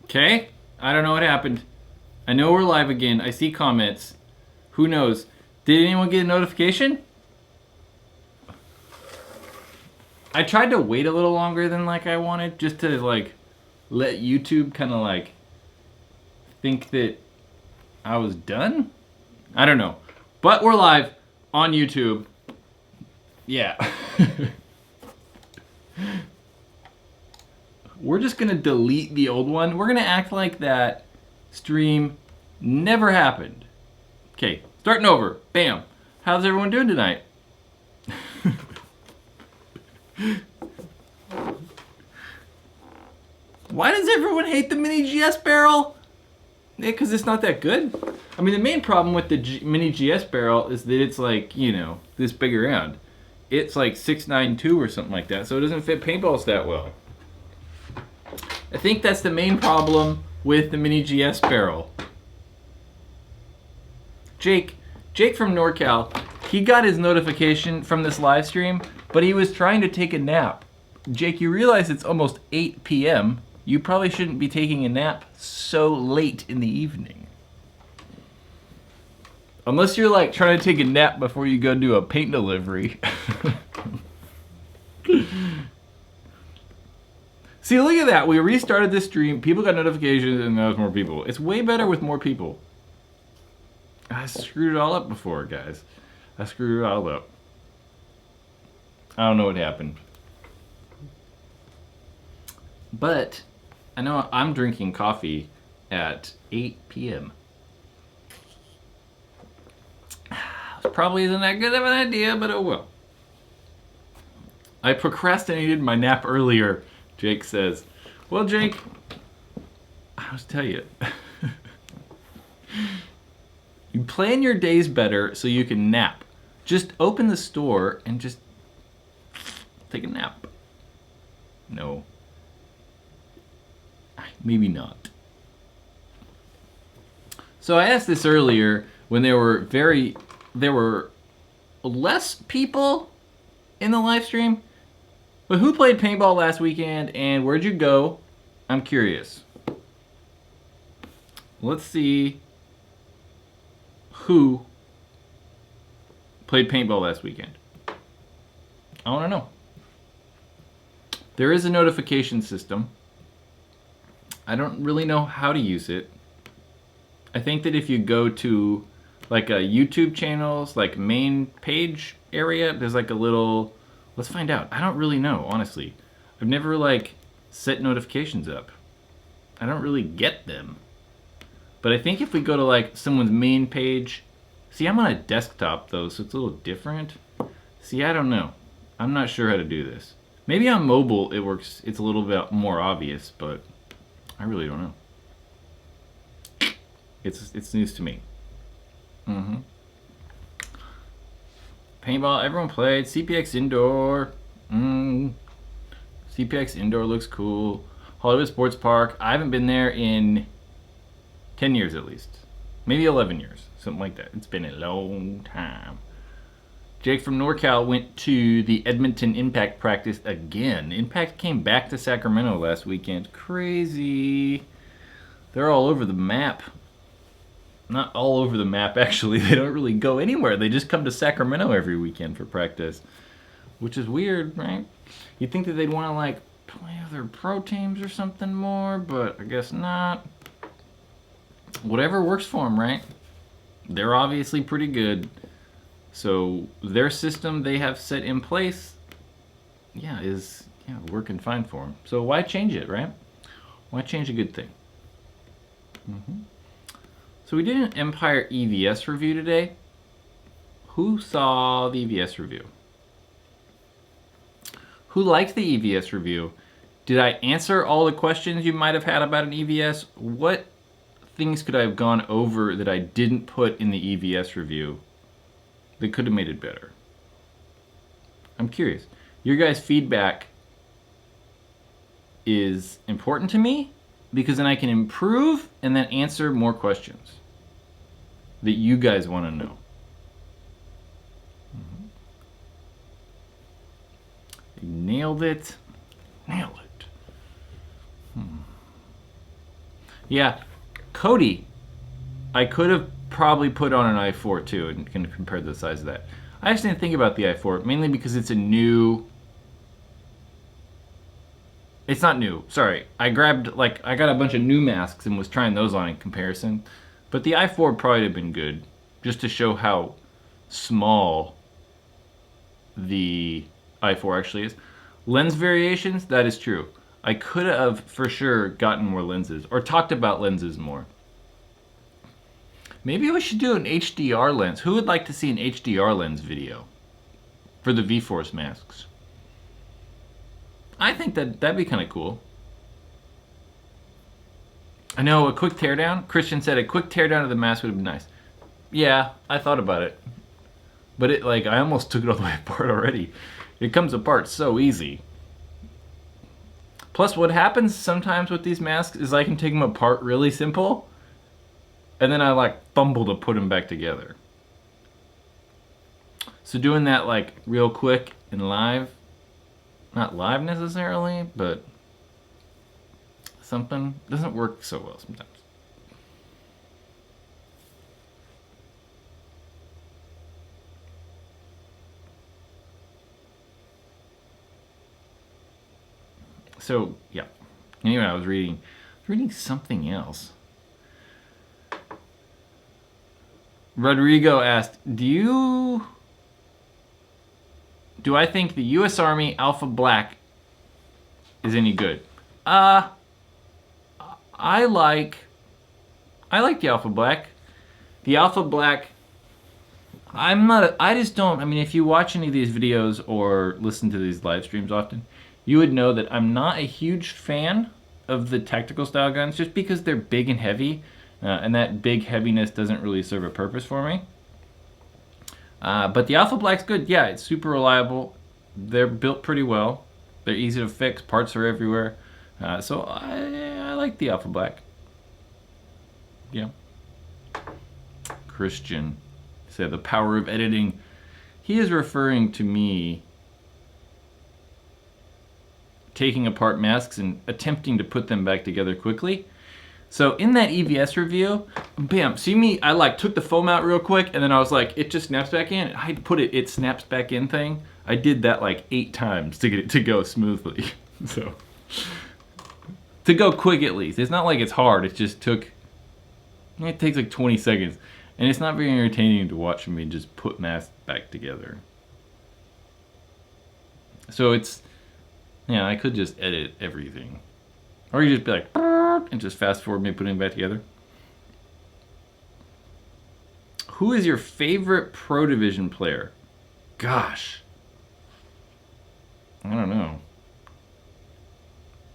Okay? I don't know what happened. I know we're live again. I see comments. Who knows? Did anyone get a notification? I tried to wait a little longer than like I wanted, just to like let YouTube kind of like think that I was done. I don't know. But we're live on YouTube. Yeah. We're just gonna delete the old one. We're gonna act like that stream never happened. Okay, starting over. Bam. How's everyone doing tonight? Why does everyone hate the mini GS barrel? Yeah, because it's not that good. I mean, the main problem with the mini GS barrel is that it's like, you know, this big around. It's like 692 or something like that, so it doesn't fit paintballs that well. I think that's the main problem with the mini GS barrel. Jake from NorCal, he got his notification from this live stream, but he was trying to take a nap. Jake, you realize it's almost 8 p.m. You probably shouldn't be taking a nap so late in the evening. Unless you're like trying to take a nap before you go do a paint delivery. See, look at that. We restarted this stream. People got notifications and now there's more people. It's way better with more people. I screwed it all up before, guys. I screwed it all up. I don't know what happened. But I know I'm drinking coffee at 8 p.m. Probably isn't that good of an idea, but oh well. I procrastinated my nap earlier, Jake says. Well, Jake, I'll just tell you. You plan your days better so you can nap. Just open the store and just take a nap. No. Maybe not. So I asked this earlier when there were less people in the live stream. But who played paintball last weekend and where'd you go? I'm curious. Let's see who played paintball last weekend. I want to know. There is a notification system. I don't really know how to use it. I think that if you go to like a YouTube channel's like main page area, there's like a little, let's find out. I don't really know, honestly. I've never like set notifications up. I don't really get them. But I think if we go to like someone's main page, see, I'm on a desktop though, so it's a little different. See, I don't know. I'm not sure how to do this. Maybe on mobile it works, it's a little bit more obvious, but I really don't know. It's news to me. Paintball, everyone played. CPX Indoor. CPX Indoor looks cool. Hollywood Sports Park. I haven't been there in 10 years at least. Maybe 11 years. Something like that. It's been a long time. Jake from NorCal went to the Edmonton Impact practice again. Impact came back to Sacramento last weekend. Crazy. They're all over the map. Not all over the map, actually. They don't really go anywhere. They just come to Sacramento every weekend for practice. Which is weird, right? You'd think that they'd want to, like, play other pro teams or something more, but I guess not. Whatever works for them, right? They're obviously pretty good. So their system they have set in place, is working fine for them. So why change it, right? Why change a good thing? So we did an Empire EVS review today. Who saw the EVS review? Who liked the EVS review? Did I answer all the questions you might have had about an EVS? What things could I have gone over that I didn't put in the EVS review that could have made it better? I'm curious. Your guys' feedback is important to me because then I can improve and then answer more questions that you guys want to know. Nailed it. Nailed it. Yeah, Cody, I could have probably put on an i4 too and can compare the size of that. I just didn't think about the i4 mainly because it's a new. It's not new. Sorry, I got a bunch of new masks and was trying those on in comparison, but the i4 probably would have been good just to show how small the i4 actually is. Lens variations, that is true. I could have for sure gotten more lenses or talked about lenses more. Maybe we should do an HDR lens. Who would like to see an HDR lens video for the V-Force masks? I think that'd be kind of cool. I know, a quick teardown. Christian said a quick teardown of the mask would have been nice. Yeah, I thought about it. But I almost took it all the way apart already. It comes apart so easy. Plus, what happens sometimes with these masks is I can take them apart really simple, and then I fumble to put them back together. So doing that real quick and live, not live necessarily, but something doesn't work so well sometimes. So yeah. Anyway, I was reading something else. Rodrigo asked, Do I think the U.S. Army Alpha Black is any good? I like the Alpha Black. The Alpha Black, if you watch any of these videos or listen to these live streams often, you would know that I'm not a huge fan of the tactical style guns just because they're big and heavy, and that big heaviness doesn't really serve a purpose for me. But the Alpha Black's good. Yeah, it's super reliable. They're built pretty well. They're easy to fix. Parts are everywhere. So I like the Alpha Black. Yeah. Christian said the power of editing. He is referring to me taking apart masks and attempting to put them back together quickly. So in that EVS review, bam, see me, I took the foam out real quick and then I was like, it just snaps back in. I put it snaps back in thing. I did that 8 times to get it to go smoothly. So, to go quick at least. It's not like it's hard, it takes 20 seconds. And it's not very entertaining to watch me just put masks back together. So I could just edit everything. Or you just be like, and just fast forward me putting it back together. Who is your favorite Pro Division player? Gosh. I don't know.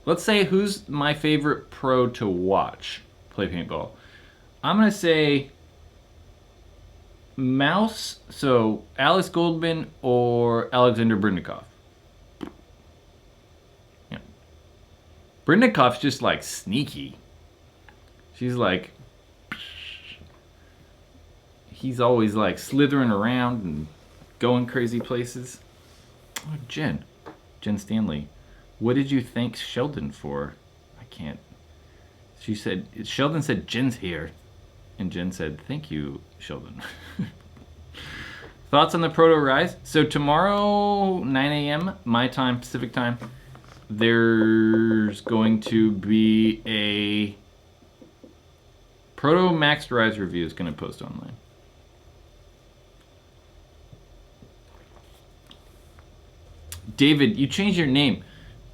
Let's say who's my favorite pro to watch play paintball. I'm going to say Mouse, so Alice Goldman or Alexander Brindikov. Brindikov's just sneaky. She's he's always slithering around and going crazy places. Oh, Jen Stanley, what did you thank Sheldon for? I can't. Sheldon said Jen's here, and Jen said thank you, Sheldon. Thoughts on the Proto Rise? So tomorrow 9 a.m. my time, Pacific time, there's going to be a Proto Max Rise review is going to post online. David, you changed your name.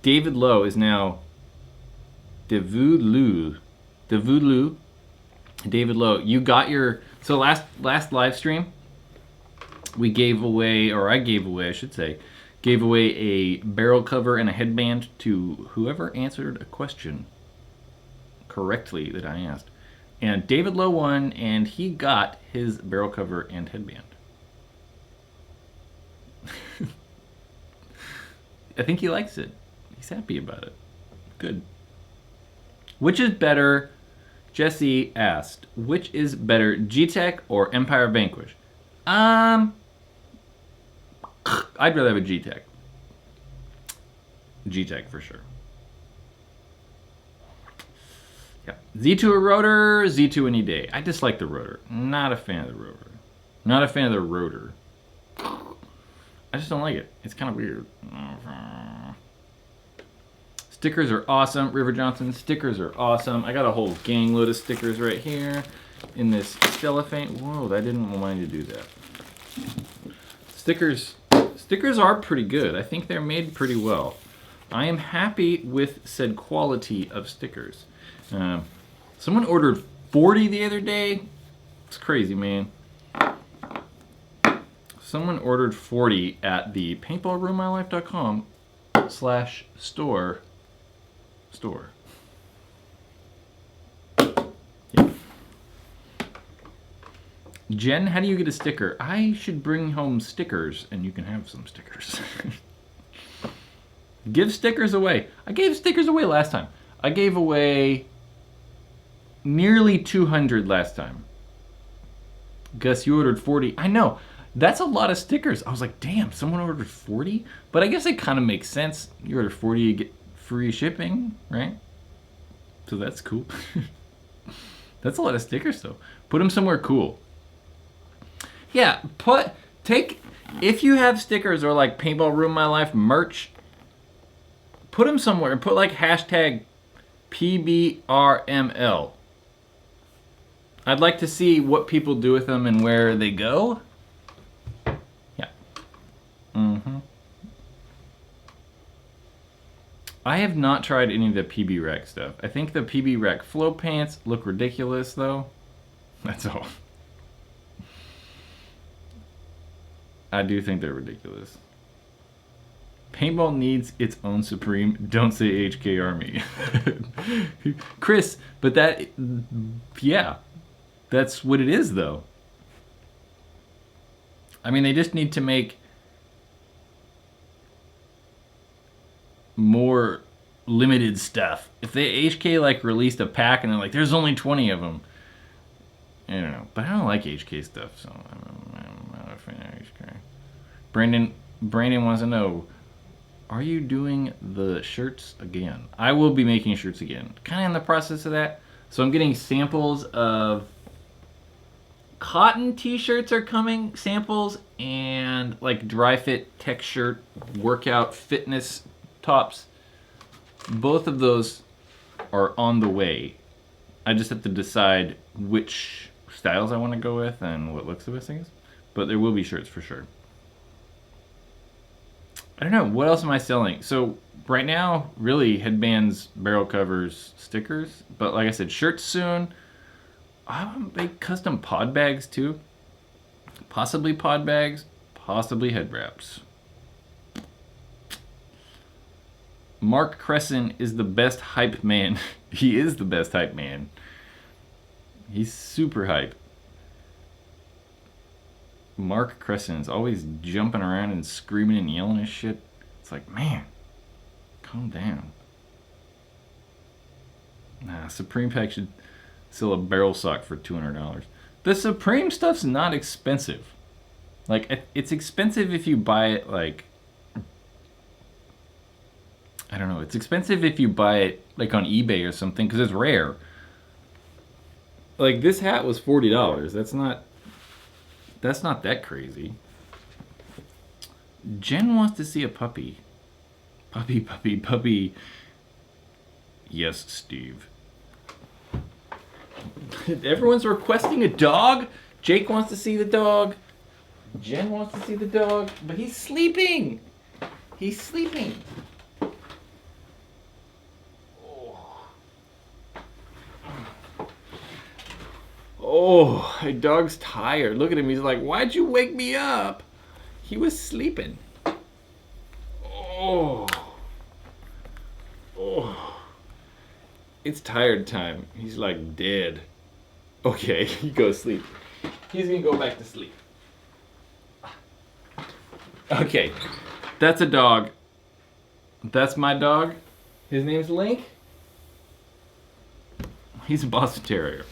David Lowe is now Devulu. David Lowe, you got your... So last live stream, I gave away a barrel cover and a headband to whoever answered a question correctly that I asked. And David Lowe won, and he got his barrel cover and headband. I think he likes it. He's happy about it. Good. Which is better? Jesse asked, which is better, G-Tech or Empire Vanquish? I'd rather have a G-Tech. G-Tech for sure. Yeah. Z2 a rotor, Z2 any day. I dislike the rotor. Not a fan of the rotor. Not a fan of the rotor. I just don't like it. It's kind of weird. Stickers are awesome. River Johnson, stickers are awesome. I got a whole gang load of stickers right here in this cellophane. Whoa, I didn't want to do that. Stickers are pretty good. I think they're made pretty well. I am happy with said quality of stickers. Someone ordered 40 the other day. It's crazy, man. Someone ordered 40 at the PaintallRuinedMyLife.com/store. Yeah. Jen, how do you get a sticker? I should bring home stickers and you can have some stickers. Give stickers away. I gave stickers away last time. I gave away nearly 200 last time. Gus, you ordered 40. I know. That's a lot of stickers. I was like, damn, someone ordered 40? But I guess it kind of makes sense. You order 40, you get free shipping, right? So that's cool. That's a lot of stickers, though. Put them somewhere cool. Yeah, if you have stickers or like Paintball Ruin My Life merch, put them somewhere and put like hashtag PBRML. I'd like to see what people do with them and where they go. Yeah. I have not tried any of the PB Rec stuff. I think the PB Rec flow pants look ridiculous, though. That's all. I do think they're ridiculous. Paintball needs its own Supreme. Don't say HK Army. Chris, but yeah. That's what it is, though. I mean, they just need to make more limited stuff. If they HK like released a pack and they're like, there's only 20 of them. I don't know, but I don't like HK stuff, so I'm not a fan of HK. Brandon wants to know, are you doing the shirts again? I will be making shirts again. Kind of in the process of that. So I'm getting samples of cotton t-shirts are coming, samples, and like dry fit tech shirt workout fitness tops. Both of those are on the way. I just have to decide which styles I want to go with and what looks the best, I guess. But there will be shirts for sure. I don't know, what else am I selling? So right now, really headbands, barrel covers, stickers. But like I said, shirts soon. I want to make custom pod bags too. Possibly pod bags, possibly head wraps. Mark Crescent is the best hype man. He is the best hype man. He's super hype. Mark Crescent is always jumping around and screaming and yelling and shit. It's like, man, calm down. Nah, Supreme Pack should sell a barrel sock for $200. The Supreme stuff's not expensive. Like, it's expensive if you buy it, like, I don't know. It's expensive if you buy it, like, on eBay or something, because it's rare. Like, this hat was $40. That's not that crazy. Jen wants to see a puppy. Puppy. Yes, Steve. Everyone's requesting a dog. Jake wants to see the dog. Jen wants to see the dog, but he's sleeping. He's sleeping. Oh, my dog's tired. Look at him. He's like, why'd you wake me up? He was sleeping. Oh. It's tired time. He's like dead. Okay, he goes to sleep. He's gonna go back to sleep. Okay, that's a dog. That's my dog. His name's Link. He's a Boston Terrier.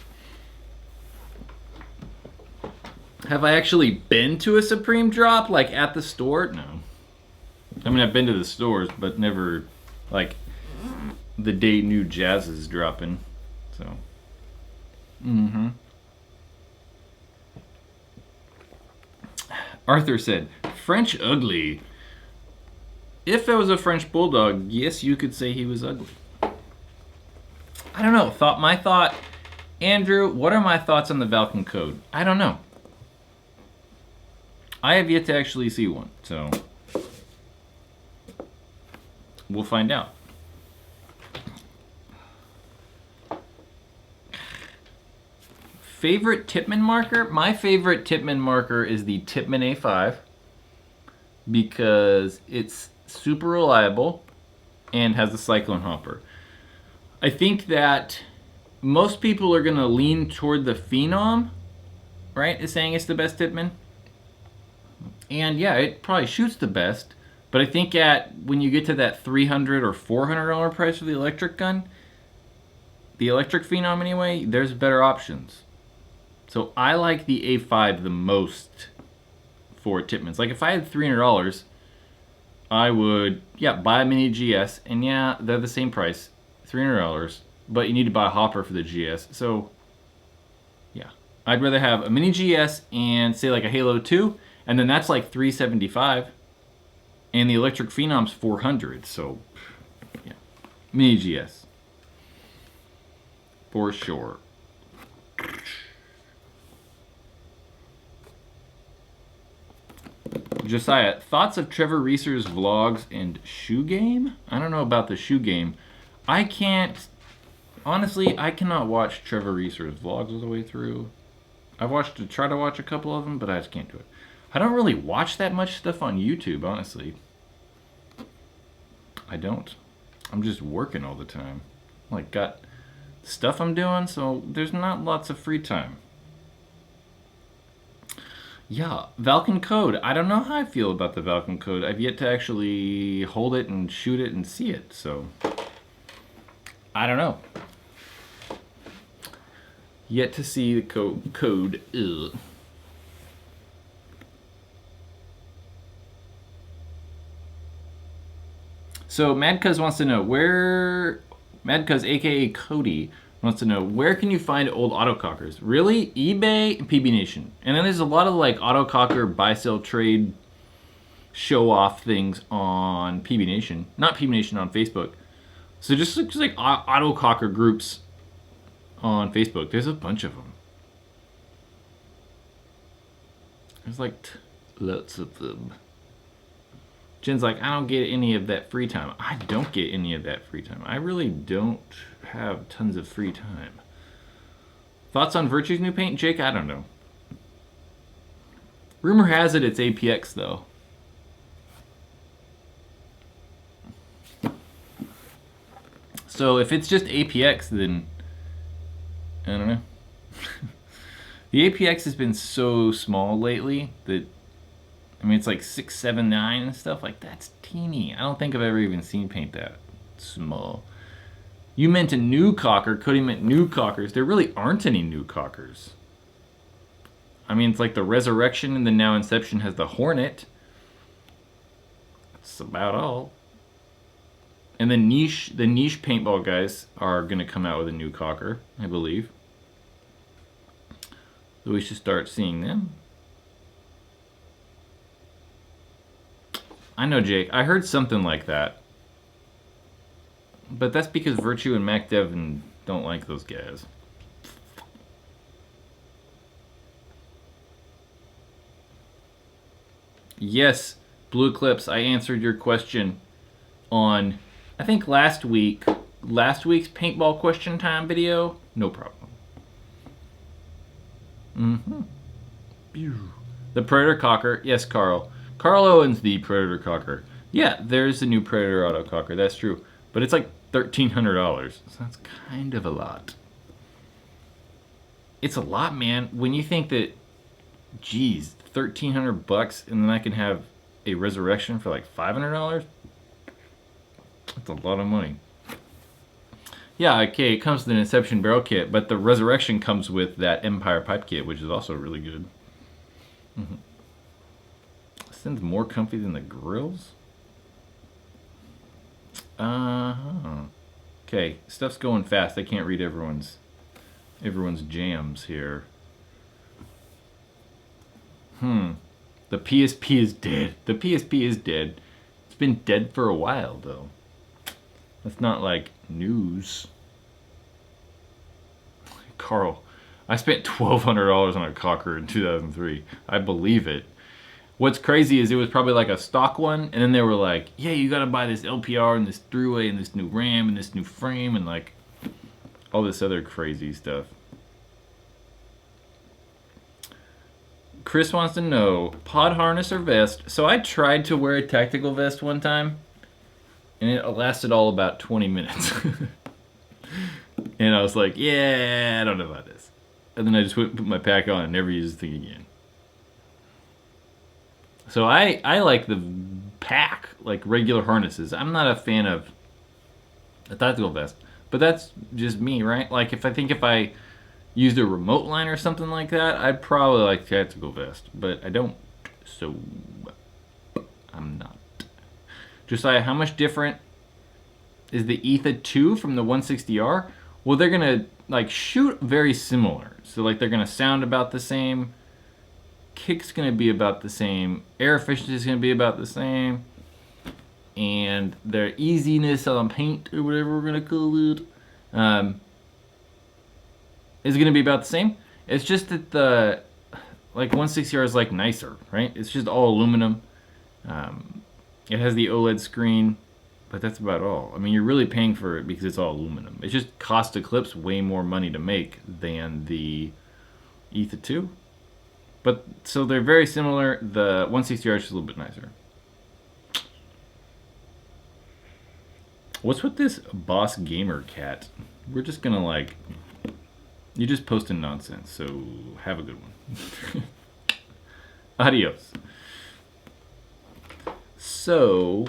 Have I actually been to a Supreme drop, like at the store? No. I mean, I've been to the stores, but never, like, the day new Jazz is dropping. So, Arthur said, French ugly. If it was a French bulldog, yes, you could say he was ugly. I don't know. My thought, Andrew, what are my thoughts on the Valken code? I don't know. I have yet to actually see one, so we'll find out. Favorite Tipman marker? My favorite Tipman marker is the Tipman A5 because it's super reliable and has a cyclone hopper. I think that most people are going to lean toward the Phenom, right, is saying it's the best Tipman. And yeah, it probably shoots the best, but I think when you get to that $300 or $400 price for the electric gun, the electric Phenom anyway, there's better options. So I like the A5 the most for Tipmans. Like if I had $300, I would, buy a mini GS, and yeah, they're the same price, $300, but you need to buy a hopper for the GS. So yeah, I'd rather have a mini GS and say like a Halo 2, and then that's like $375, and the electric Phenom's $400. So yeah, mini GS for sure. Josiah, thoughts of Trevor Reeser's vlogs and shoe game? I don't know about the shoe game. Honestly, I cannot watch Trevor Reeser's vlogs all the way through. I've tried to watch a couple of them, but I just can't do it. I don't really watch that much stuff on YouTube, honestly. I don't. I'm just working all the time. Like, got stuff I'm doing, so there's not lots of free time. Yeah, Valken code. I don't know how I feel about the Valken code. I've yet to actually hold it and shoot it and see it, so I don't know. Yet to see the code. Ugh. So Madcuz wants to know Madcuz, aka Cody, wants to know, where can you find old autocockers? Really? eBay and PB Nation. And then there's a lot of like autococker buy sell trade show off things on PB Nation. Not PB Nation, on Facebook. So just like autococker groups on Facebook. There's a bunch of them. There's like lots of them. Jen's like, I don't get any of that free time. I don't get any of that free time. I really don't have tons of free time. Thoughts on Virtue's new paint, Jake? I don't know. Rumor has it it's APX, though. So if it's just APX, then I don't know. The APX has been so small lately that, I mean, it's like 679 and stuff. Like, that's teeny. I don't think I've ever even seen paint that small. You meant a new cocker. Cody meant new cockers. There really aren't any new cockers. I mean, it's like the Resurrection, and then now Inception has the Hornet. That's about all. And the niche paintball guys are going to come out with a new cocker, I believe. So we should start seeing them. I know, Jake. I heard something like that. But that's because Virtue and Mac Devin don't like those guys. Yes, Blue Eclipse, I answered your question on, I think last week's paintball question time video. No problem. The Predator Cocker. Yes, Carl. Carl owns the Predator Cocker. Yeah, there's the new Predator Auto Cocker. That's true. But it's like $1,300. So that's kind of a lot. It's a lot, man. When you think that, geez, $1,300 and then I can have a Resurrection for like $500? That's a lot of money. Yeah, okay, it comes with an Inception barrel kit, but the Resurrection comes with that Empire pipe kit, which is also really good. This thing's more comfy than the grills? Okay, stuff's going fast. I can't read everyone's everyone's jams here. The PSP is dead. The PSP is dead. It's been dead for a while, though. That's not like news. Carl, I spent $1,200 on a Cocker in 2003. I believe it. What's crazy is it was probably like a stock one, and then they were like, yeah, you gotta buy this LPR and this three-way and this new RAM and this new frame and like all this other crazy stuff. Chris wants to know, pod harness or vest? So I tried to wear a tactical vest one time, and it lasted all about 20 minutes. And I was like, yeah, I don't know about this. And then I just went and put my pack on and never used the thing again. So I like the pack, like regular harnesses. I'm not a fan of a tactical vest, but that's just me, right? Like if I used a remote line or something like that, I'd probably like tactical vest, but I don't, so I'm not. Josiah, how much different is the Etha 2 from the 160R? Well, they're gonna like shoot very similar. So like they're gonna sound about the same. Kick's gonna be about the same. Air efficiency is gonna be about the same. And their easiness on paint, or whatever we're gonna call it, is gonna be about the same. It's just that the like 160R is like nicer, right? It's just all aluminum. It has the OLED screen, but that's about all. I mean, you're really paying for it because it's all aluminum. It just costs Eclipse way more money to make than the Etha 2. But so they're very similar. The 160R is just a little bit nicer. What's with this Boss Gamer cat? We're just gonna like, you're just posting nonsense, so have a good one. Adios. So,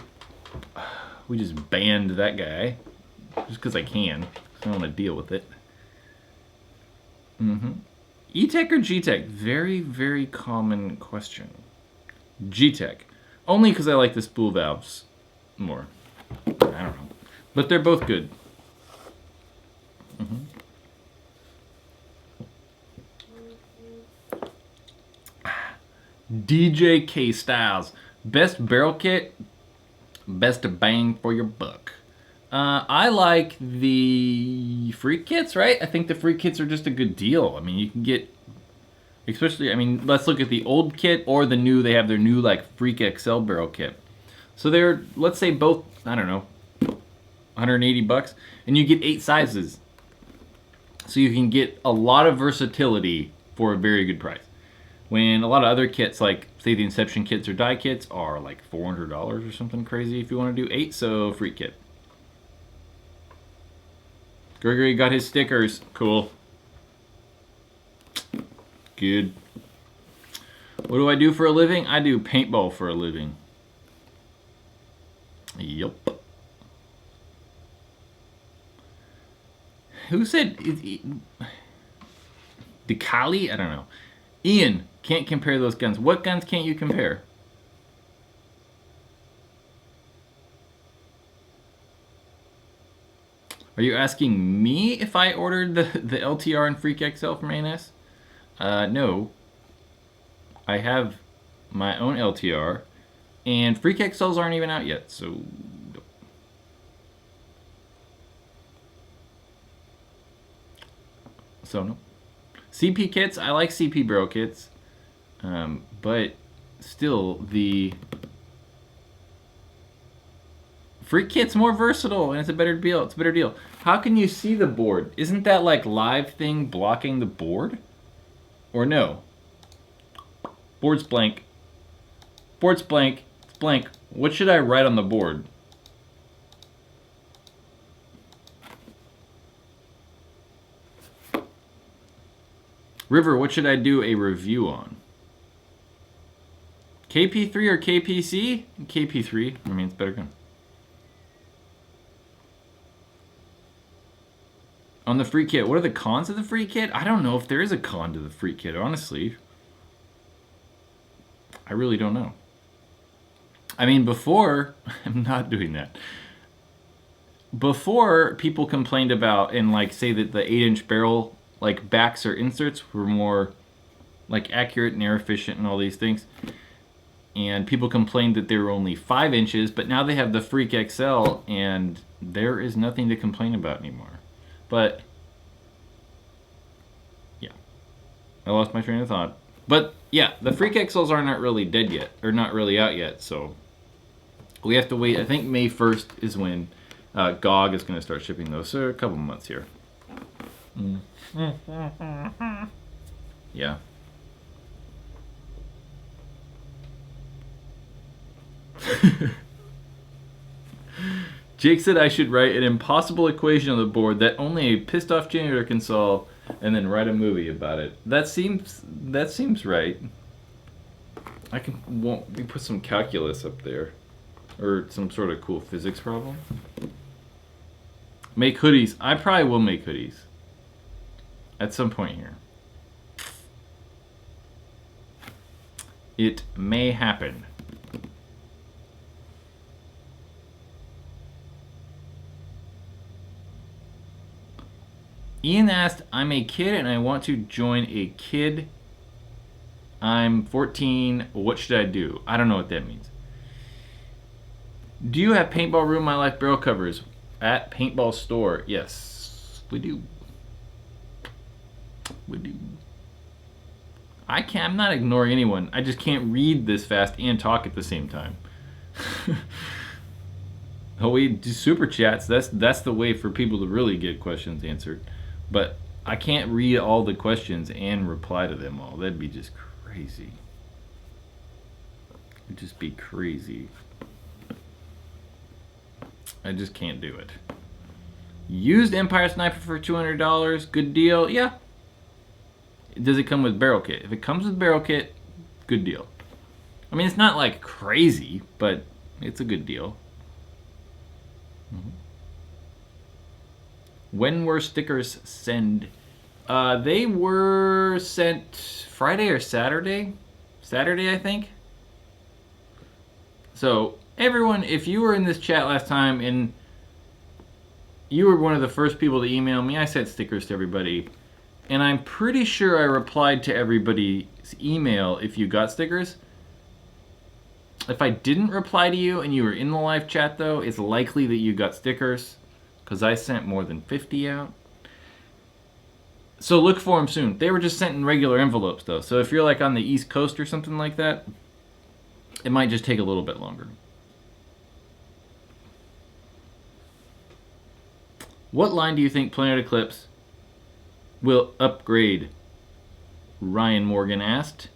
we just banned that guy, just because I can. I don't want to deal with it. E-Tech or G-Tech? Very, very common question. G-Tech. Only because I like the spool valves more. I don't know. But they're both good. DJ K Styles. Best barrel kit, best bang for your buck. I like the free kits, right? I think the free kits are just a good deal. I mean, you can get, especially, I mean, let's look at the old kit or the new. They have their new, like, Freak XL barrel kit. So they're, let's say both, I don't know, 180 bucks. And you get 8 sizes. So you can get a lot of versatility for a very good price. When a lot of other kits, like, say the Inception kits or die kits, are like $400 or something crazy if you want to do 8, so free kit. Gregory got his stickers. Cool. Good. What do I do for a living? I do paintball for a living. Yup. Who said... Decali? I don't know. Ian, can't compare those guns. What guns can't you compare? Are you asking me if I ordered the LTR and Freak XL from ANS? No. I have my own LTR, and Freak XLs aren't even out yet, so... So, no. CP kits, I like CP barrel kits, but still, the Freak kit's more versatile and it's a better deal. It's a better deal. How can you see the board? Isn't that like live thing blocking the board? Or no? Board's blank. Board's blank. It's blank. What should I write on the board? River, what should I do a review on? KP3 or KPC? KP3. I mean, it's better gun. On the free kit, what are the cons of the free kit? I don't know if there is a con to the free kit, honestly. I really don't know. I mean, before, I'm not doing that. Before, people complained about, and like say that the 8-inch barrel like backs or inserts were more like accurate and air efficient and all these things. And people complained that they were only 5 inches, but now they have the Freak XL, and there is nothing to complain about anymore. But yeah, I lost my train of thought. But yeah, the Freak XLs are not really dead yet, or not really out yet, so we have to wait. I think May 1st is when GOG is going to start shipping those, so a couple months here. Yeah. Jake said I should write an impossible equation on the board that only a pissed off janitor can solve, and then write a movie about it. That seems right. We put some calculus up there, or some sort of cool physics problem. Make hoodies. I probably will make hoodies at some point here. It may happen. Ian asked, I'm a kid and I want to join a kid. I'm 14. What should I do? I don't know what that means. Do you have Paintball Ruin My Life barrel covers at Paintball Store? Yes, we do. We do. I'm not ignoring anyone. I just can't read this fast and talk at the same time. Oh, we do super chats. That's the way for people to really get questions answered. But I can't read all the questions and reply to them all. That'd be just crazy. It'd just be crazy. I just can't do it. Used Empire Sniper for $200. Good deal. Yeah. Does it come with barrel kit? If it comes with barrel kit, good deal. I mean, it's not like crazy, but it's a good deal. Mm-hmm. When were stickers sent? They were sent Friday or Saturday? Saturday, I think. So, everyone, if you were in this chat last time and you were one of the first people to email me, I sent stickers to everybody. And I'm pretty sure I replied to everybody's email if you got stickers. If I didn't reply to you and you were in the live chat, though, it's likely that you got stickers, because I sent more than 50 out. So look for them soon. They were just sent in regular envelopes, though. So if you're like on the East Coast or something like that, it might just take a little bit longer. What line do you think Planet Eclipse will upgrade? Ryan Morgan asked.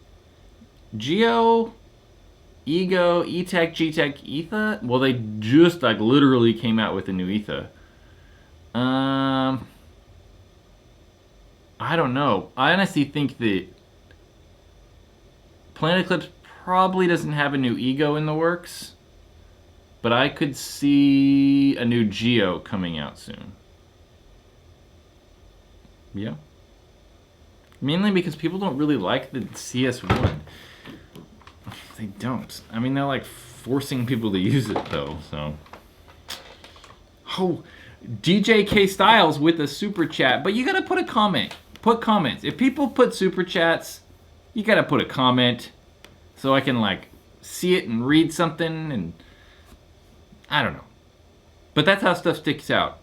Geo, Ego, E-Tech, G-Tech, Etha? Well, they just like literally came out with a new Etha. I don't know. I honestly think that Planet Eclipse probably doesn't have a new Ego in the works, but I could see a new Geo coming out soon. Yeah. Mainly because people don't really like the CS1. They don't. I mean, they're like forcing people to use it, though, so. Oh, DJ K Styles with a super chat, but you gotta put a comment. Put comments. If people put super chats, you gotta put a comment so I can, like, see it and read something, and I don't know. But that's how stuff sticks out.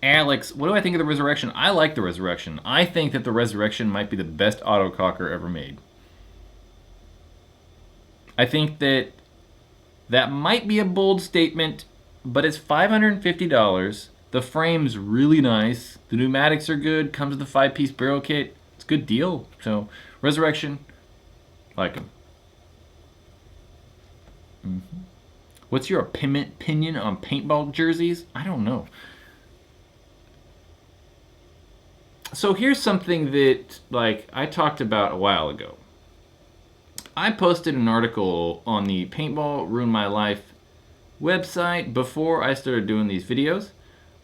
Alex, what do I think of the Resurrection? I like the Resurrection. I think that the Resurrection might be the best autococker ever made. I think that might be a bold statement, but it's $550. The frame's really nice. The pneumatics are good. Comes with a 5-piece barrel kit. It's a good deal. So, Resurrection, like them. Mm-hmm. What's your opinion on paintball jerseys? I don't know. So here's something that, like, I talked about a while ago. I posted an article on the Paintball Ruin My Life website before I started doing these videos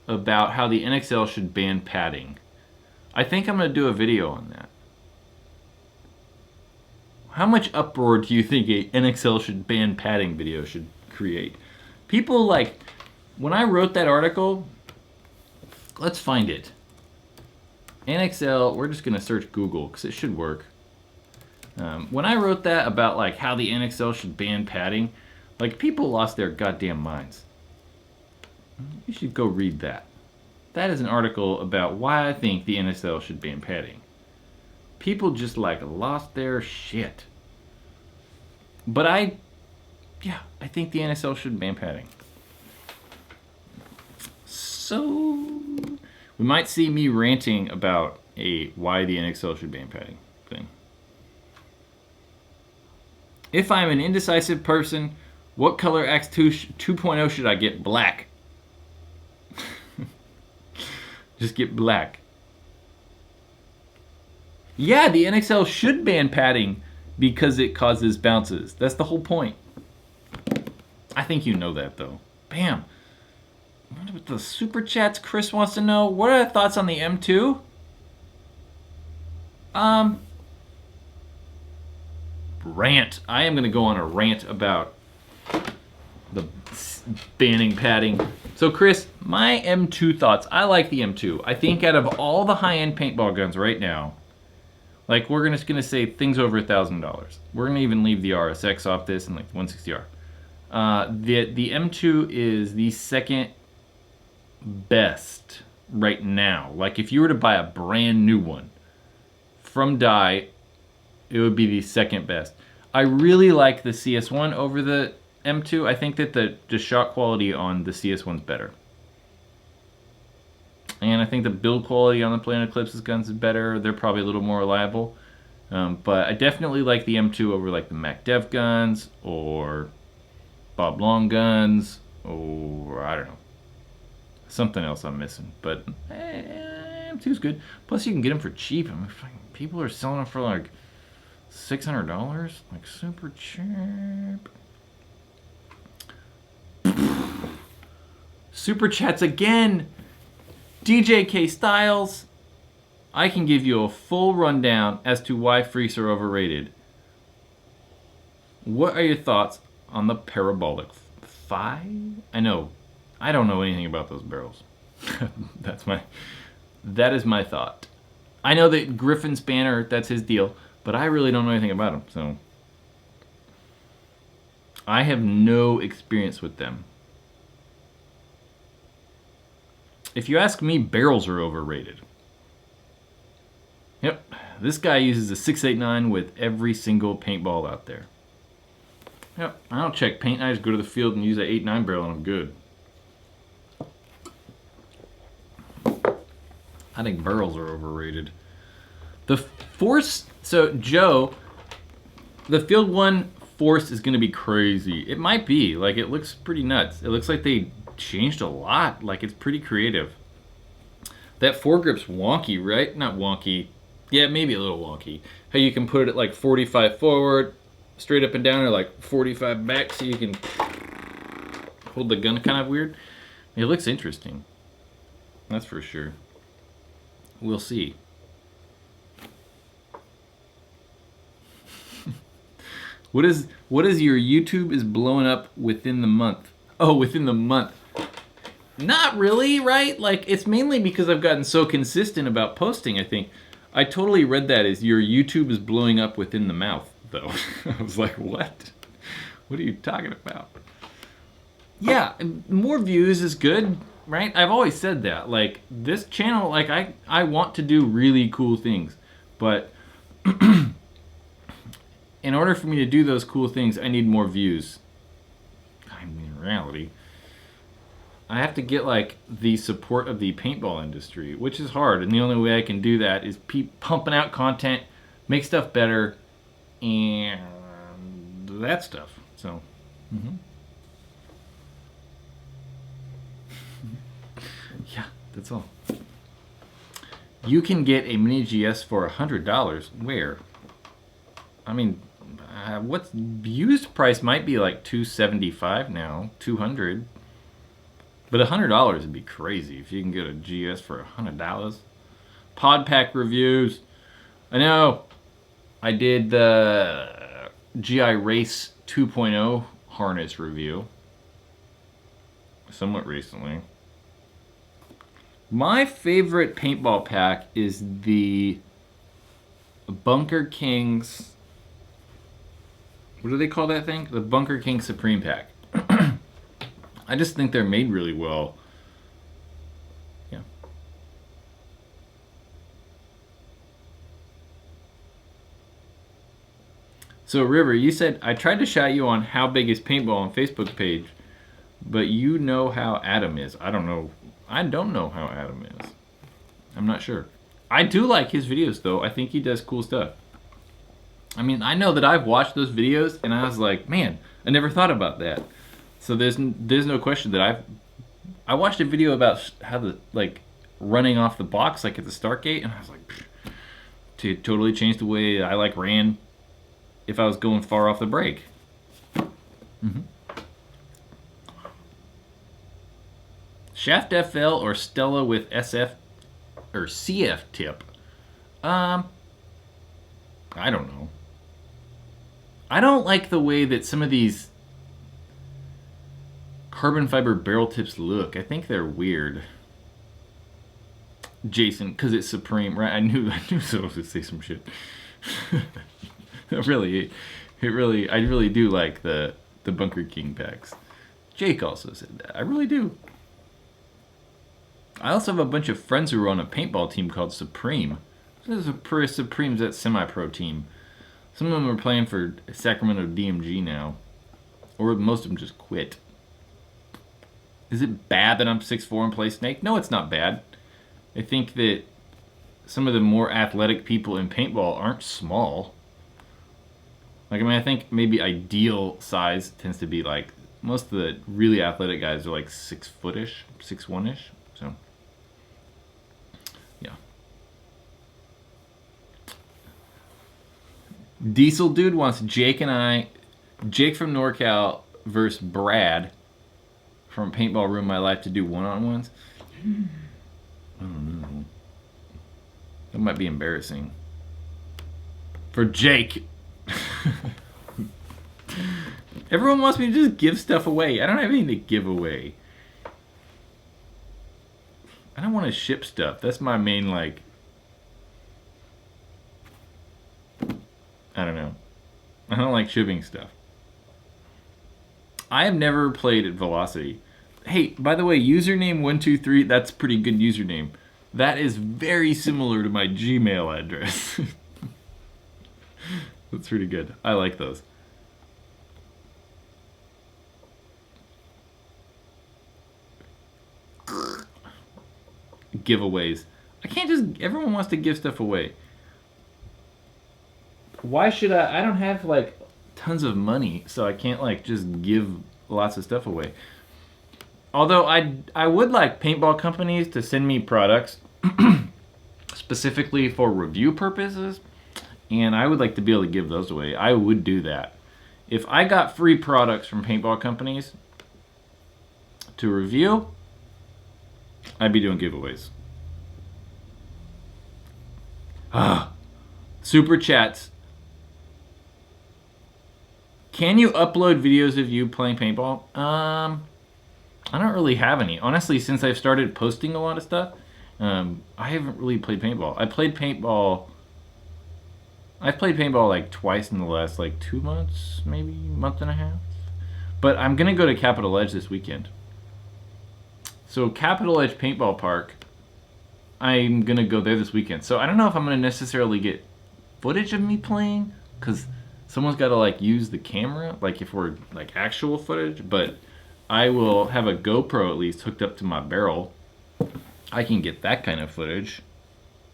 about how the NXL should ban padding. I think I'm going to do a video on that. How much uproar do you think a NXL should ban padding video should create? People, like, when I wrote that article, Let's find it. NXL, we're just gonna search Google because it should work. When I wrote that about like how the NXL should ban padding, like people lost their goddamn minds. You should go read that. That is an article about why I think the NXL should ban padding. People just like lost their shit. But I think the NXL should ban padding. So we might see me ranting about why the NXL should ban padding thing. If I'm an indecisive person, what color Axe 2.0 should I get? Black. Just get black. Yeah, the NXL should ban padding because it causes bounces. That's the whole point. I think you know that though. Bam. What about the super chats? Chris wants to know, what are the thoughts on the M2? Rant. I am going to go on a rant about the banning padding. So Chris, my M2 thoughts. I like the M2. I think out of all the high-end paintball guns right now, like we're just going to say things over $1,000. We're going to even leave the RSX off this and like the 160R. The M2 is the second best right now. Like if you were to buy a brand new one from Dye, it would be the second best. I really like the CS1 over the M2. I think that the shot quality on the CS1's better. And I think the build quality on the Planet Eclipse's guns is better. They're probably a little more reliable. But I definitely like the M2 over like the MacDev guns or Bob Long guns or I don't know. Something else I'm missing. But M2's good. Plus you can get them for cheap. I mean, people are selling them for like $600, like super cheap. Super chats again. DJ K Styles. I can give you a full rundown as to why freaks are overrated. What are your thoughts on the Parabolic 5? I don't know anything about those barrels. That is my thought. I know that Griffin Spanner, that's his deal, but I really don't know anything about them, so I have no experience with them. If you ask me, barrels are overrated. Yep, this guy uses a 689 with every single paintball out there. Yep, I don't check paint, I just go to the field and use an 8.9 barrel and I'm good. I think barrels are overrated. The force, so Joe, the Field 1 force is going to be crazy. It might be, like it looks pretty nuts. It looks like they changed a lot, like it's pretty creative. That foregrip's wonky, right? Not wonky. Yeah, maybe a little wonky. How you can put it at like 45 forward, straight up and down, or like 45 back so you can hold the gun kind of weird. It looks interesting. That's for sure. We'll see. What is your YouTube is blowing up within the month? Oh, within the month. Not really, right? Like, it's mainly because I've gotten so consistent about posting, I think. I totally read that as your YouTube is blowing up within the mouth, though. I was like, what? What are you talking about? Yeah, more views is good, right? I've always said that. Like, this channel, like, I want to do really cool things. But in order for me to do those cool things, I need more views. I mean, in reality, I have to get like the support of the paintball industry, which is hard. And the only way I can do that is keep pumping out content, make stuff better, and that stuff. So, yeah, that's all. You can get a mini GS for $100. Where? I mean, what's used price might be like $275 now, $200. But $100 would be crazy if you can get a GS for $100. Pod pack reviews. I know I did the GI Race 2.0 harness review somewhat recently. My favorite paintball pack is the Bunker King's. What do they call that thing? The Bunker King Supreme pack. I just think they're made really well. Yeah. So River, you said I tried to shout you on How Big Is Paintball on Facebook page, but you know how Adam is. I don't know. I don't know how Adam is. I'm not sure. I do like his videos though. I think he does cool stuff. I mean, I know that I've watched those videos and I was like, man, I never thought about that. So there's no question that I watched a video about how the running off the box like at the start gate, and I was like, to totally change the way I ran if I was going far off the break. Shaft FL or Stella with SF or CF tip? I don't know. I don't like the way that some of these carbon fiber barrel tips look. I think they're weird. Jason, because it's Supreme, right? I knew someone would say some shit. I really do like the Bunker King packs. Jake also said that. I really do. I also have a bunch of friends who are on a paintball team called Supreme. This is Supreme's that semi-pro team. Some of them are playing for Sacramento DMG now. Or most of them just quit. Is it bad that I'm 6'4" and play Snake? No, it's not bad. I think that some of the more athletic people in paintball aren't small. I think maybe ideal size tends to be most of the really athletic guys are 6 foot-ish, 6'1"-ish. So, yeah. Diesel Dude wants Jake from NorCal versus Brad from Paintball Ruin My Life to do one-on-ones. I don't know. That might be embarrassing. For Jake. Everyone wants me to just give stuff away. I don't have anything to give away. I don't want to ship stuff. That's my main, I don't know. I don't like shipping stuff. I have never played at Velocity. Hey, by the way, username 123, that's a pretty good username. That is very similar to my Gmail address. That's pretty good. I like those. Giveaways. I can't just... Everyone wants to give stuff away. Why should I... I don't have, tons of money, so I can't, just give lots of stuff away. Although I would like paintball companies to send me products specifically for review purposes, and I would like to be able to give those away. I would do that. If I got free products from paintball companies to review, I'd be doing giveaways. Super chats. Can you upload videos of you playing paintball? I don't really have any. Honestly, since I've started posting a lot of stuff, I haven't really played paintball. I've played paintball twice in the last 2 months, maybe a month and a half. But I'm gonna go to Capitol Edge this weekend. So Capitol Edge Paintball Park, I'm gonna go there this weekend. So I don't know if I'm gonna necessarily get footage of me playing, because someone's gotta use the camera, if we're actual footage, but I will have a GoPro at least hooked up to my barrel. I can get that kind of footage.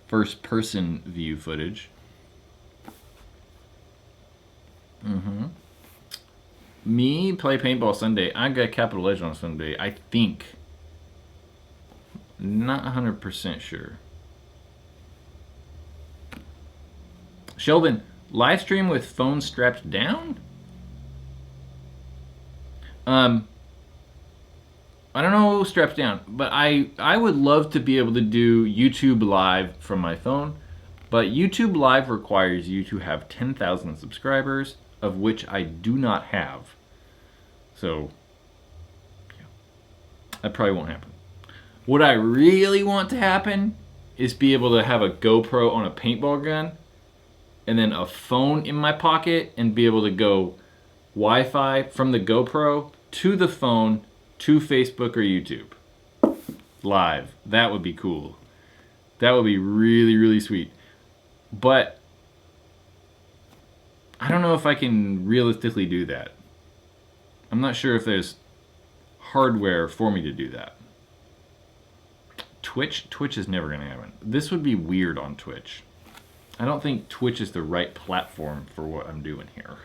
First person view footage. Me play paintball Sunday. I got Capitol Edge on Sunday, I think. Not 100% sure. Sheldon, live stream with phone strapped down? I don't know strapped down, but I would love to be able to do YouTube Live from my phone, but YouTube Live requires you to have 10,000 subscribers, of which I do not have. So, yeah, that probably won't happen. What I really want to happen is be able to have a GoPro on a paintball gun and then a phone in my pocket and be able to go Wi-Fi from the GoPro to the phone to Facebook or YouTube live. That would be cool. That would be really, really sweet. But I don't know if I can realistically do that. I'm not sure if there's hardware for me to do that. Twitch is never going to happen. This would be weird on Twitch. I don't think Twitch is the right platform for what I'm doing here.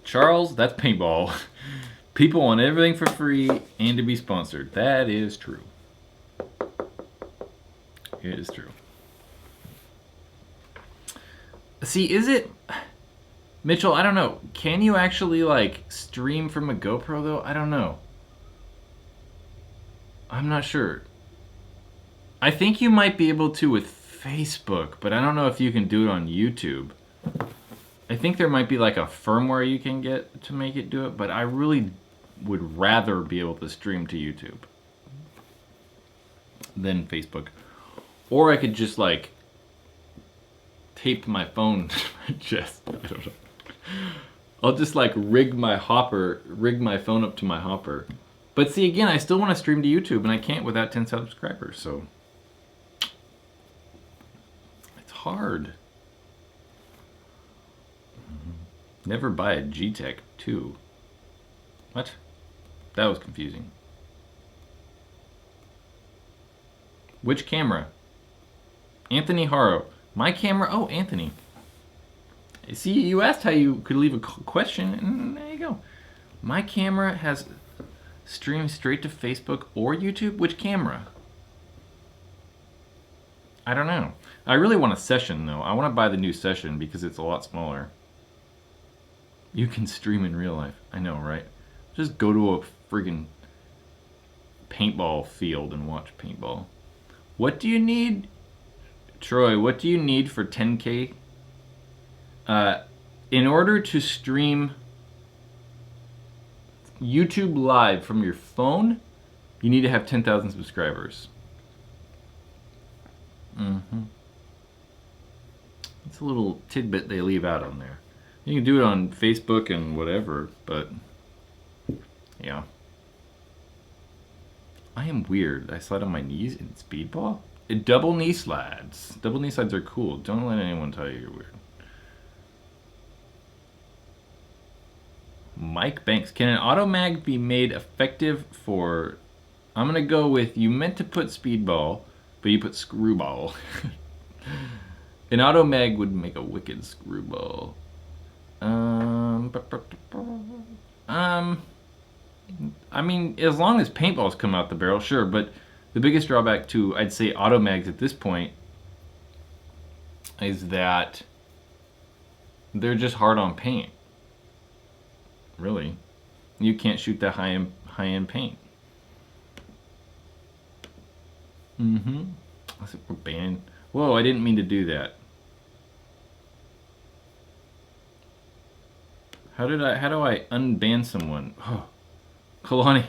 Charles, that's paintball. People want everything for free and to be sponsored. That is true. It is true. See, is it... Mitchell, I don't know. Can you actually, like, stream from a GoPro, though? I don't know. I'm not sure. I think you might be able to with Facebook, but I don't know if you can do it on YouTube. I think there might be, like, a firmware you can get to make it do it, but I really would rather be able to stream to YouTube than Facebook. Or I could just, like, tape my phone to my chest. I don't know. I'll just like rig my phone up to my hopper. But see, again, I still want to stream to YouTube, and I can't without 10 subscribers, so it's hard. Never buy a G-Tech 2. What? That was confusing. Which camera? Anthony Haro. My camera? Oh, Anthony. See, you asked how you could leave a question, and there you go. My camera has streamed straight to Facebook or YouTube. Which camera? I don't know. I really want a Session, though. I want to buy the new Session because it's a lot smaller. You can stream in real life. I know, right? Just go to a friggin' paintball field and watch paintball. What do you need? Troy, what do you need for 10K? In order to stream YouTube Live from your phone, you need to have 10,000 subscribers. It's a little tidbit they leave out on there. You can do it on Facebook and whatever, but yeah. I am weird. I slide on my knees in speedball? Double knee slides. Double knee slides are cool. Don't let anyone tell you you're weird. Mike Banks. Can an auto mag be made effective for... I'm going to go with, you meant to put speedball, but you put screwball. An auto mag would make a wicked screwball. I mean, as long as paintballs come out the barrel, sure, but the biggest drawback to, I'd say, auto mags at this point is that they're just hard on paint. Really. You can't shoot that high-end paint. I think we're banned. Whoa, I didn't mean to do that. How do I unban someone? Oh, Kalani,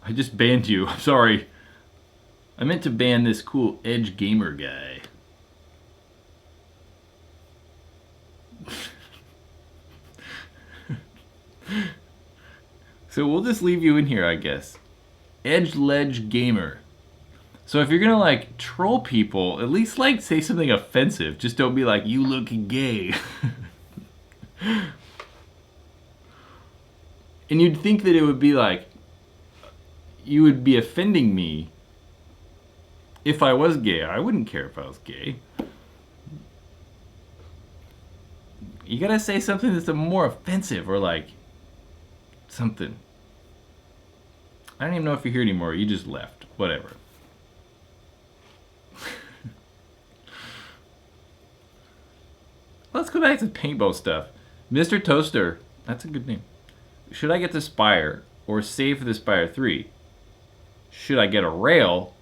I just banned you. I'm sorry. I meant to ban this cool Edge gamer guy. So we'll just leave you in here, I guess. Edge Ledge Gamer. So if you're gonna like troll people, at least like say something offensive. Just don't be like, you look gay. And you'd think that it would be like, you would be offending me if I was gay. I wouldn't care if I was gay. You gotta say something that's more offensive or like something. I don't even know if you're here anymore. You just left. Whatever. Let's go back to paintball stuff. Mr. Toaster. That's a good name. Should I get the Spire or save for the Spire 3? Should I get a rail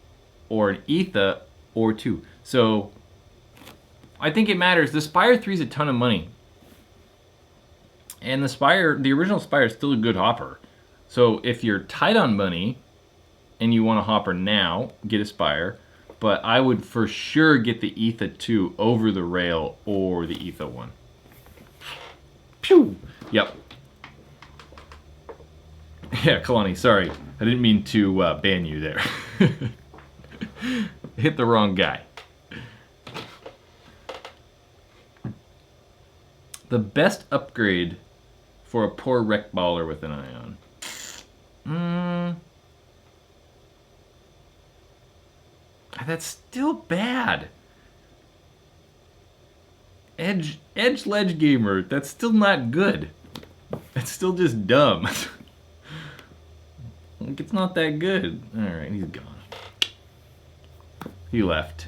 or an Etha or two? So I think it matters. The Spire 3 is a ton of money. And the Spire, the original Spire is still a good hopper. So if you're tight on money and you want a hopper now, get a Spire. But I would for sure get the Etha 2 over the Rail or the Etha 1. Pew! Yep. Yeah, Kalani, sorry. I didn't mean to ban you there. Hit the wrong guy. The best upgrade for a poor rec baller with an ion. That's still bad. Edge ledge gamer, that's still not good. It's still just dumb. Like, it's not that good. Alright, he's gone. He left.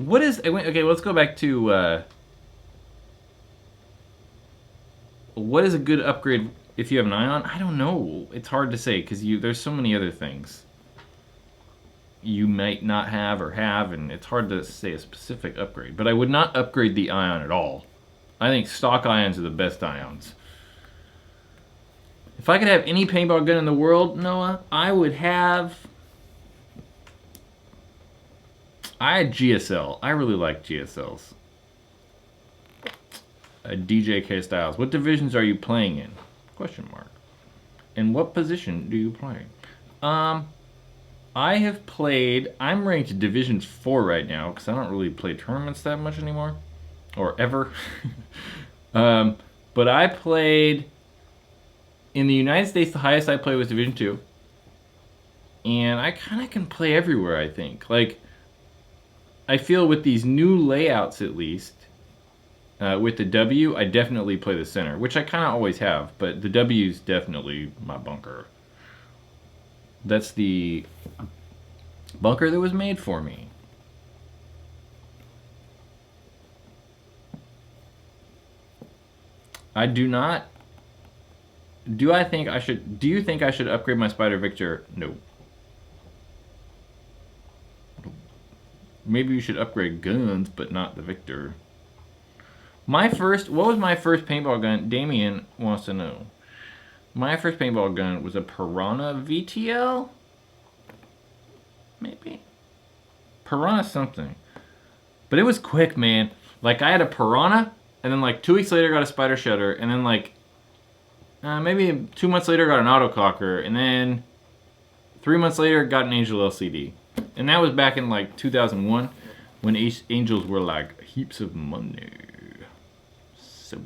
Okay, let's go back to what is a good upgrade if you have an ion? I don't know. It's hard to say because there's so many other things you might not have or have, and it's hard to say a specific upgrade. But I would not upgrade the ion at all. I think stock ions are the best ions. If I could have any paintball gun in the world, Noah, I had GSL. I really like GSLs. DJ K Styles. What divisions are you playing in? Question mark. And what position do you play? I have played... I'm ranked Division 4 right now because I don't really play tournaments that much anymore. Or ever. But I played... In the United States, the highest I played was Division 2. And I kind of can play everywhere, I think. Like, I feel with these new layouts, at least, with the W, I definitely play the center, which I kind of always have. But the W's definitely my bunker. That's the bunker that was made for me. I do not... Do you think I should upgrade my Spider Victor? No. Maybe you should upgrade guns, but not the Victor. What was my first paintball gun? Damien wants to know. My first paintball gun was a Piranha VTL? Maybe? Piranha something. But it was quick, man. Like, I had a Piranha, and then like 2 weeks later got a Spider Shutter, and then like maybe 2 months later got an autococker, and then 3 months later got an Angel LCD. And that was back in like 2001 when Angels were like heaps of money. So,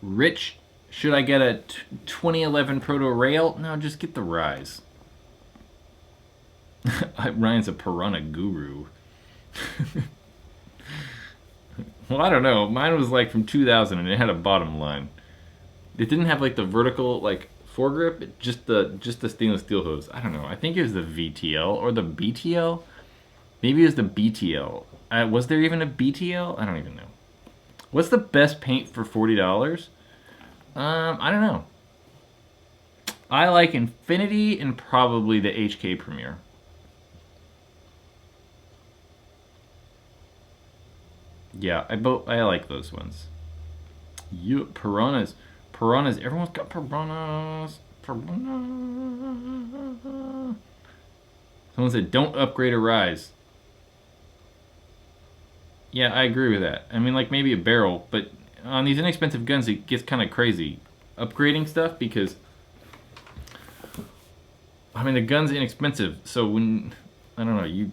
Rich, should I get a 2011 Proto Rail? No, just get the Rise. Ryan's a Piranha guru. Well, I don't know. Mine was like from 2000 and it had a bottom line. It didn't have like the vertical like foregrip, just the stainless steel hose. I don't know. I think it was the VTL or the BTL. Maybe it was the BTL. Was there even a BTL? I don't even know. What's the best paint for $40? I don't know. I like Infinity and probably the HK Premier. Yeah, I like those ones. Piranhas. Everyone's got piranhas. Someone said, don't upgrade a Rise. Yeah, I agree with that. I mean, like, maybe a barrel, but on these inexpensive guns, it gets kind of crazy upgrading stuff because, I mean, the gun's inexpensive, so when, I don't know, you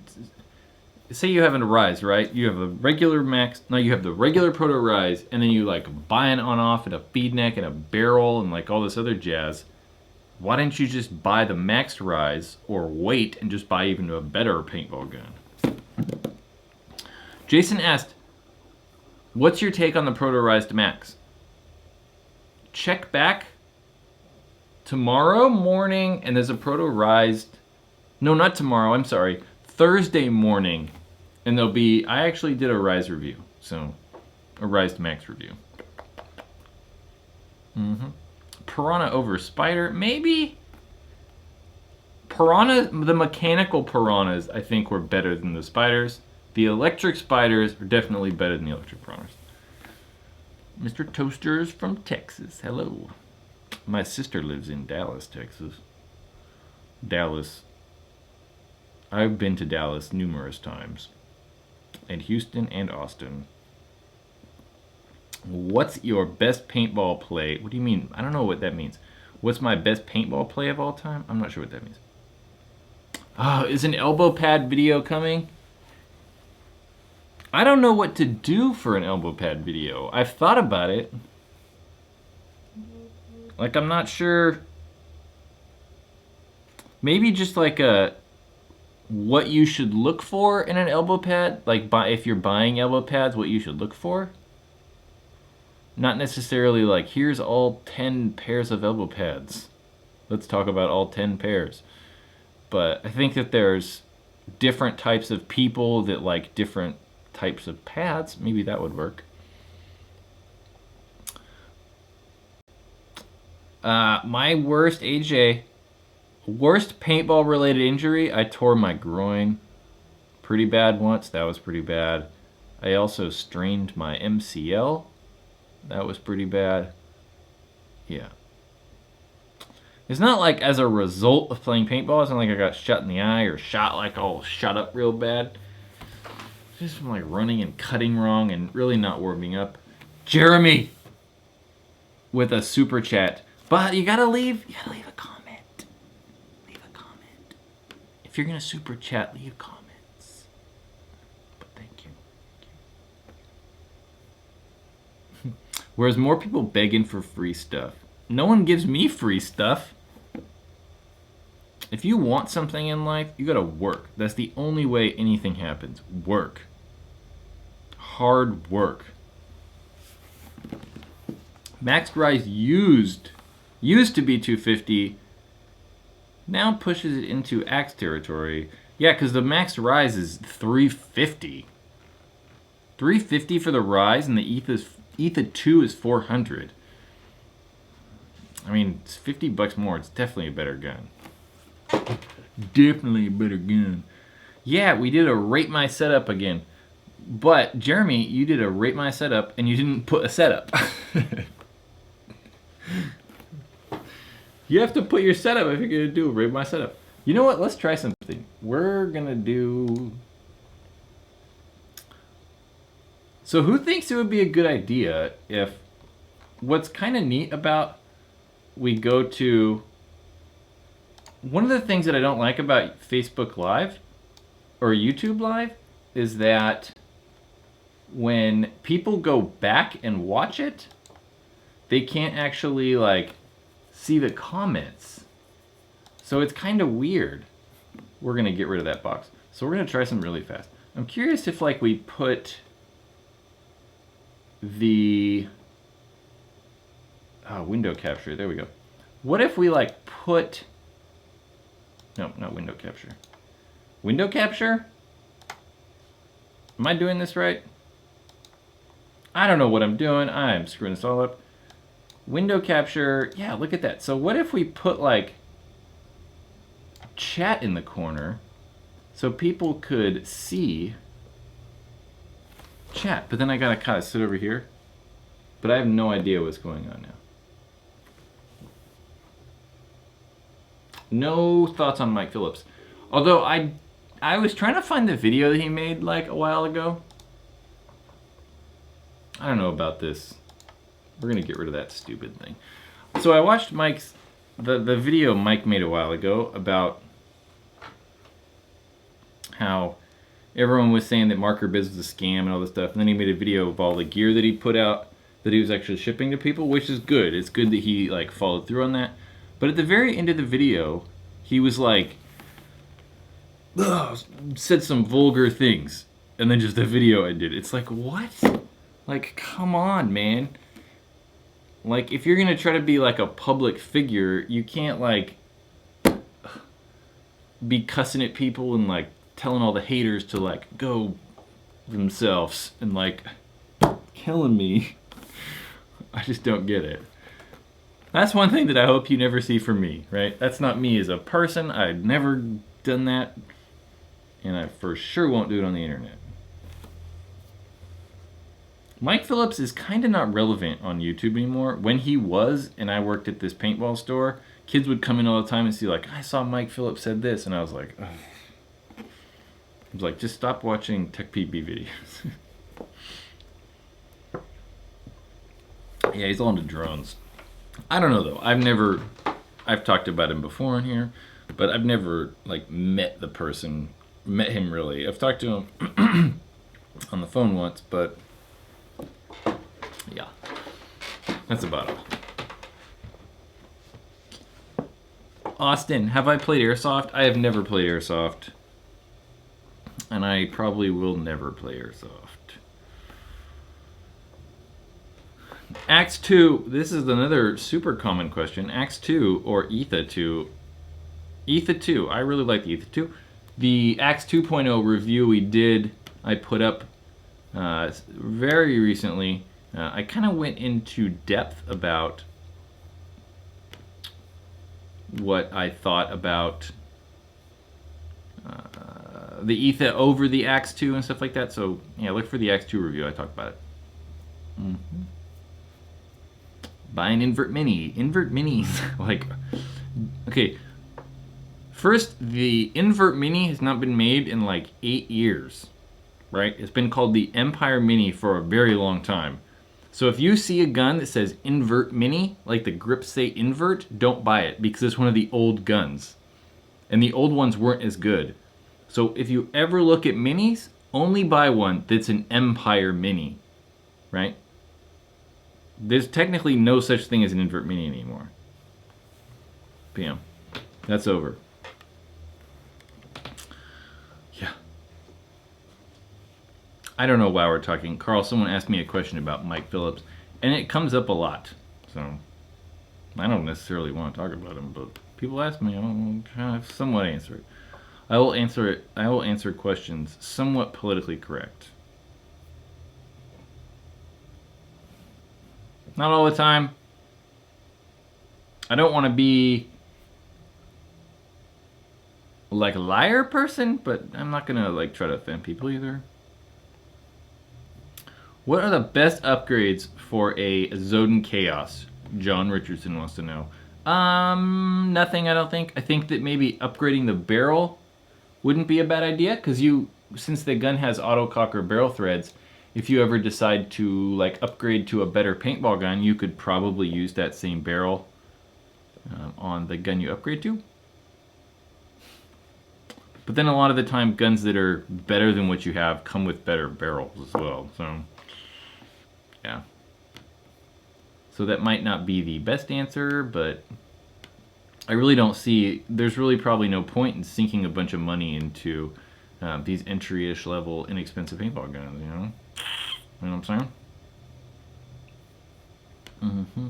say you have a Rise, right? You have a regular you have the regular Proto Rise, and then you like buy an on-off and a feed neck and a barrel and like all this other jazz. Why didn't you just buy the Max Rise or wait and just buy even a better paintball gun? Jason asked, what's your take on the Proto Rise to Max? Check back tomorrow morning, and there's a Proto Rise. No, not tomorrow, I'm sorry. Thursday morning, and there'll be, I actually did a Rise review, so a Rise to Max review. Piranha over Spider, maybe? Piranha, the mechanical Piranhas, I think were better than the Spiders. The electric Spiders are definitely better than the electric Piranhas. Mr. Toasters from Texas. Hello. My sister lives in Dallas, Texas. Dallas. I've been to Dallas numerous times. And Houston and Austin. What's your best paintball play? What do you mean? I don't know what that means. What's my best paintball play of all time? I'm not sure what that means. Oh, is an elbow pad video coming? I don't know what to do for an elbow pad video. I've thought about it. Like, I'm not sure. Maybe just like a what you should look for in an elbow pad. Like, if you're buying elbow pads, what you should look for. Not necessarily like, here's all 10 pairs of elbow pads. Let's talk about all 10 pairs. But I think that there's different types of people that like different types of pads. Maybe that would work. My worst, AJ, worst paintball related injury, I tore my groin pretty bad once. That was pretty bad. I also strained my MCL. That was pretty bad. Yeah. It's not like as a result of playing paintball. It's not like I got shot in the eye or shot like all shot up real bad. Just from like running and cutting wrong and really not warming up. Jeremy with a super chat. But you gotta leave a comment. Leave a comment. If you're gonna super chat, leave comments. But thank you. Whereas more people begging for free stuff. No one gives me free stuff. If you want something in life, you gotta work. That's the only way anything happens. Work. Hard work. Max Rise used to be 250. Now pushes it into Axe territory. Yeah, because the Max Rise is 350. 350 for the Rise, and the ETHA 2 is 400. I mean, it's $50 more. It's definitely a better gun. Definitely a better gun. Yeah, we did a rate my setup again. But, Jeremy, you did a rate my setup, and you didn't put a setup. You have to put your setup if you're going to do a rate my setup. You know what? Let's try something. We're going to do... So who thinks it would be a good idea if... What's kind of neat about... We go to... One of the things that I don't like about Facebook Live or YouTube Live is that when people go back and watch it, they can't actually like see the comments. So it's kind of weird. We're gonna get rid of that box. So we're gonna try something really fast. I'm curious if like we put the window capture, there we go. What if we like put, no, not window capture. Window capture? Am I doing this right? I don't know what I'm doing. I'm screwing this all up. Window capture, yeah, look at that. So what if we put like chat in the corner so people could see chat, but then I gotta kind of sit over here. But I have no idea what's going on now. No thoughts on Mike Phillips. Although I was trying to find the video that he made like a while ago. I don't know about this. We're gonna get rid of that stupid thing. So I watched Mike's the video Mike made a while ago about how everyone was saying that Marker Biz was a scam and all this stuff, and then he made a video of all the gear that he put out that he was actually shipping to people, which is good. It's good that he like followed through on that. But at the very end of the video, he was like, said some vulgar things, and then just the video ended. It's like, what? Like, come on, man. Like, if you're gonna try to be like a public figure, you can't like be cussing at people and like telling all the haters to like go themselves and like killing me. I just don't get it. That's one thing that I hope you never see from me, right? That's not me as a person. I've never done that, and I for sure won't do it on the internet. Mike Phillips is kind of not relevant on YouTube anymore. When he was, and I worked at this paintball store, kids would come in all the time and see like, I saw Mike Phillips said this, and I was like, ugh. I was like, just stop watching TechPB videos. Yeah, he's all into drones. I don't know though. I've talked about him before on here, but I've never like met him really. I've talked to him on the phone once, but yeah, that's about all. Austin, have I played Airsoft? I have never played Airsoft, and I probably will never play Airsoft. Axe 2, this is another super common question. Axe 2 or Etha 2? Etha 2, I really like the Etha 2. The Axe 2.0 review I put up very recently. I kind of went into depth about what I thought about the Etha over the Axe 2 and stuff like that. So yeah, look for the Axe 2 review. I talked about it. Mm-hmm. Buy an invert mini. Invert minis. Like, okay. First, the invert mini has not been made in like 8 years, right? It's been called the Empire Mini for a very long time. So if you see a gun that says invert mini, like the grips say invert, don't buy it because it's one of the old guns. And the old ones weren't as good. So if you ever look at minis, only buy one that's an Empire Mini, right? There's technically no such thing as an invert mini anymore. Bam. That's over. Yeah. I don't know why we're talking. Carl, someone asked me a question about Mike Phillips, and it comes up a lot. So I don't necessarily want to talk about him, but people ask me, I'll somewhat answer it. I will answer questions somewhat politically correct. Not all the time. I don't want to be like a liar person, but I'm not gonna like try to offend people either. What are the best upgrades for a Zoden Chaos? John Richardson wants to know. Nothing, I don't think. I think that maybe upgrading the barrel wouldn't be a bad idea, because since the gun has autocock or barrel threads, if you ever decide to like upgrade to a better paintball gun, you could probably use that same barrel on the gun you upgrade to. But then a lot of the time, guns that are better than what you have come with better barrels as well. So, yeah. So that might not be the best answer, but I really don't see, there's really probably no point in sinking a bunch of money into these entry-ish level inexpensive paintball guns, you know? You know what I'm saying? Mm-hmm.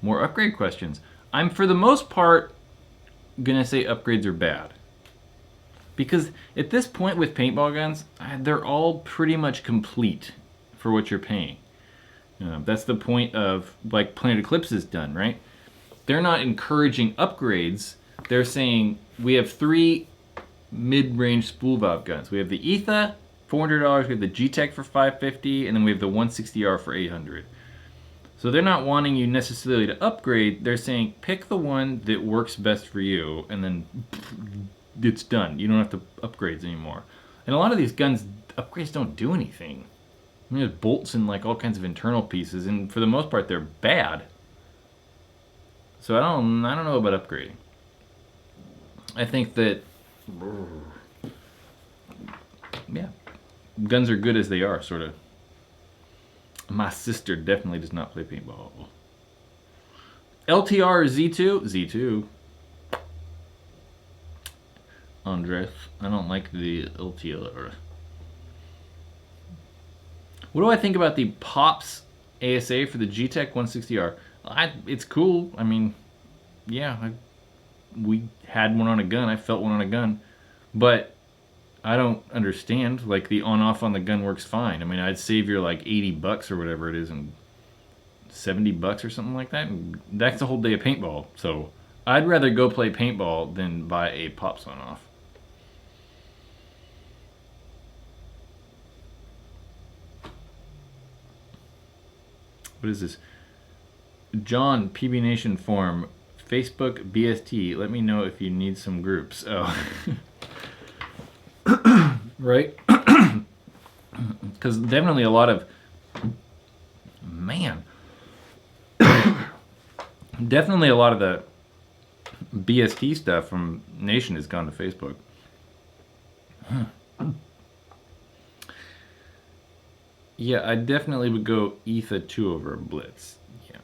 More upgrade questions. I'm, for the most part, gonna say upgrades are bad. Because at this point with paintball guns, they're all pretty much complete for what you're paying. That's the point of, like, Planet Eclipse has done, right? They're not encouraging upgrades. They're saying, we have 3 mid-range spool valve guns. We have the Etha, $400, we have the G-Tech for $550, and then we have the 160R for $800. So they're not wanting you necessarily to upgrade. They're saying, pick the one that works best for you, and then it's done. You don't have to upgrades anymore. And a lot of these guns, upgrades don't do anything. I mean, there's bolts and like all kinds of internal pieces, and for the most part, they're bad. So I don't know about upgrading. I think that, yeah, guns are good as they are, sort of. My sister definitely does not play paintball. LTR or Z2? Z2. Andres, I don't like the LTR. What do I think about the Pops ASA for the G-Tech 160R? It's cool. I mean, yeah, we had one on a gun. I felt one on a gun. But I don't understand. Like, the on-off on the gun works fine. I mean, I'd save your, like, $80 or whatever it is and $70 or something like that. And that's a whole day of paintball. So I'd rather go play paintball than buy a Pops on-off. What is this? John, PB Nation Forum, Facebook BST. Let me know if you need some groups. Oh. Right? Because definitely a lot of... Man. Definitely a lot of the BST stuff from Nation has gone to Facebook. Yeah, I definitely would go Etha 2 over Blitz. Yeah.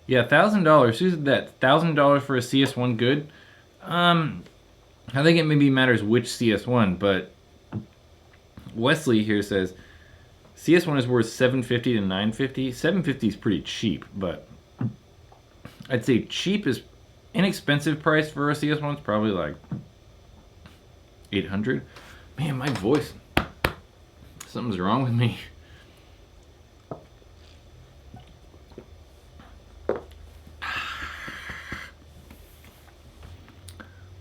Yeah, $1,000. Who said that? $1,000 for a CS1 good? I think it maybe matters which CS1, but Wesley here says CS1 is worth $750 to $950. $750 is pretty cheap, but I'd say cheap is inexpensive price for a CS1 is probably like $800. Man, my voice. Something's wrong with me.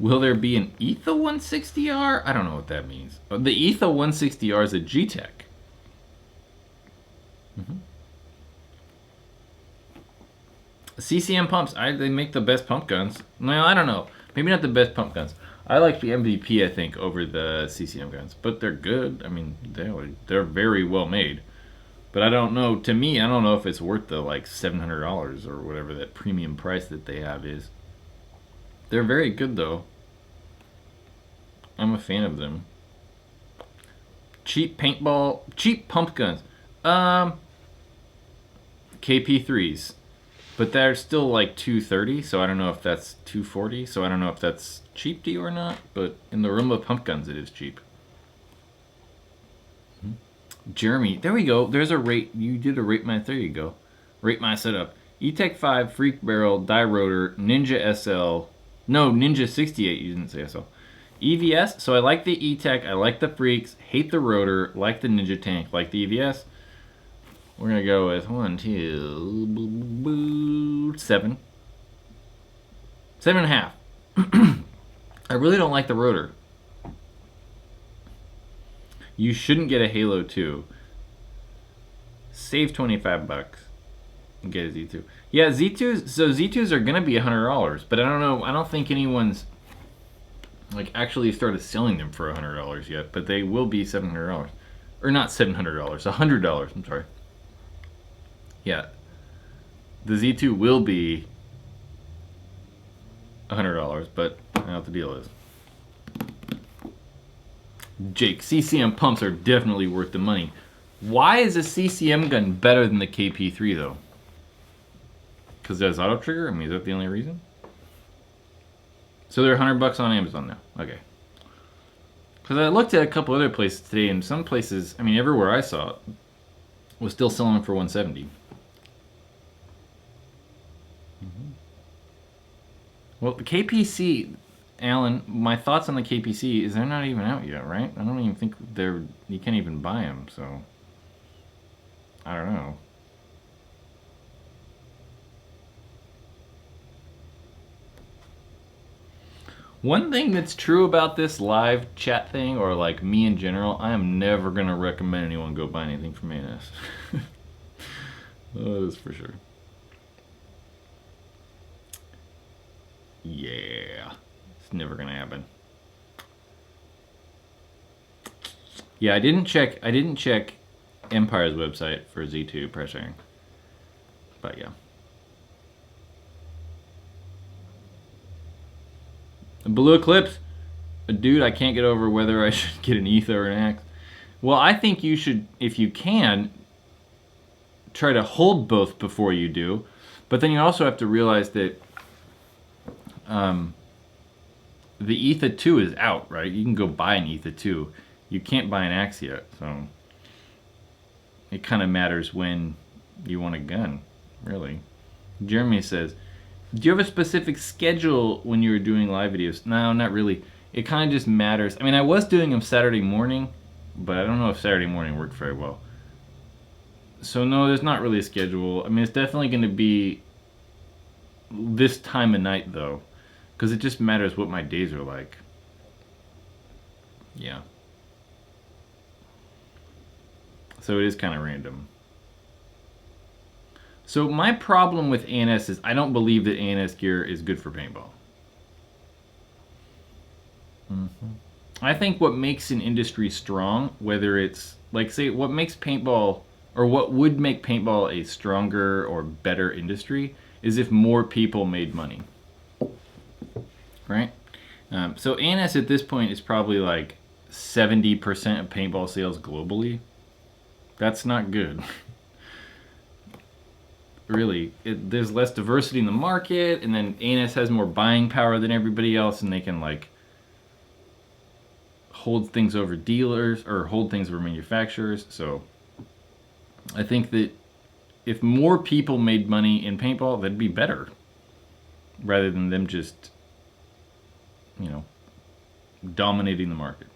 Will there be an Etha 160R? I don't know what that means. The Etha 160R is a G-Tech. CCM pumps. They make the best pump guns. No, I don't know. Maybe not the best pump guns. I like the MVP, I think, over the CCM guns. But they're good. I mean, they're very well made. But I don't know. To me, I don't know if it's worth the like $700 or whatever that premium price that they have is. They're very good, though. I'm a fan of them. Cheap pump guns. KP3s. But they're still like $230, so I don't know if that's $240, so I don't know if that's cheap to you or not, but in the realm of pump guns, it is cheap. Jeremy, there we go. There's a rate. You did a rate my, there you go. Rate my setup. E-Tech 5, Freak Barrel, Die Rotor, Ninja SL. No, Ninja 68, you didn't say SL. EVS, so I like the E-Tech, I like the Freaks, hate the Rotor, like the Ninja Tank, like the EVS. We're going to go with 1, 2, 7. 7.5. I really don't like the Rotor. You shouldn't get a Halo 2. Save $25 and get a Z2. Yeah, Z2s, so Z2s are going to be $100, but I don't know, I don't think anyone's like actually started selling them for $100 yet, but they will be $700. Or not $700, $100, I'm sorry. Yeah, the Z2 will be $100, but I don't know what the deal is. Jake, CCM pumps are definitely worth the money. Why is a CCM gun better than the KP3 though? Because it has auto trigger? I mean, is that the only reason? So they're $100 on Amazon now. Okay. Because I looked at a couple other places today, and some places, I mean, everywhere I saw it, was still selling them for $170. Well, the KPC, Alan, my thoughts on the KPC is they're not even out yet, right? I don't even think you can't even buy them, so I don't know. One thing that's true about this live chat thing, or like me in general, I am never going to recommend anyone go buy anything from ANS. That is for sure. Yeah, it's never gonna happen. Yeah, I didn't check Empire's website for Z2 pressuring, but yeah. Blue Eclipse, dude, I can't get over whether I should get an Etha or an Axe. Well, I think you should, if you can, try to hold both before you do, but then you also have to realize that the Etha 2 is out, right? You can go buy an Etha 2. You can't buy an Axe yet, so it kind of matters when you want a gun, really. Jeremy says, do you have a specific schedule when you're doing live videos? No, not really. It kind of just matters. I mean, I was doing them Saturday morning, but I don't know if Saturday morning worked very well. So no, there's not really a schedule. I mean, it's definitely going to be this time of night, though. Because it just matters what my days are like. Yeah. So it is kind of random. So my problem with ANS is I don't believe that ANS gear is good for paintball. I think what makes an industry strong, whether it's like say what makes paintball or what would make paintball a stronger or better industry is if more people made money. Right? So ANS at this point is probably like 70% of paintball sales globally. That's not good. Really, there's less diversity in the market, and then ANS has more buying power than everybody else, and they can like hold things over dealers or hold things over manufacturers. So I think that if more people made money in paintball, that'd be better, rather than them just, you know, dominating the market.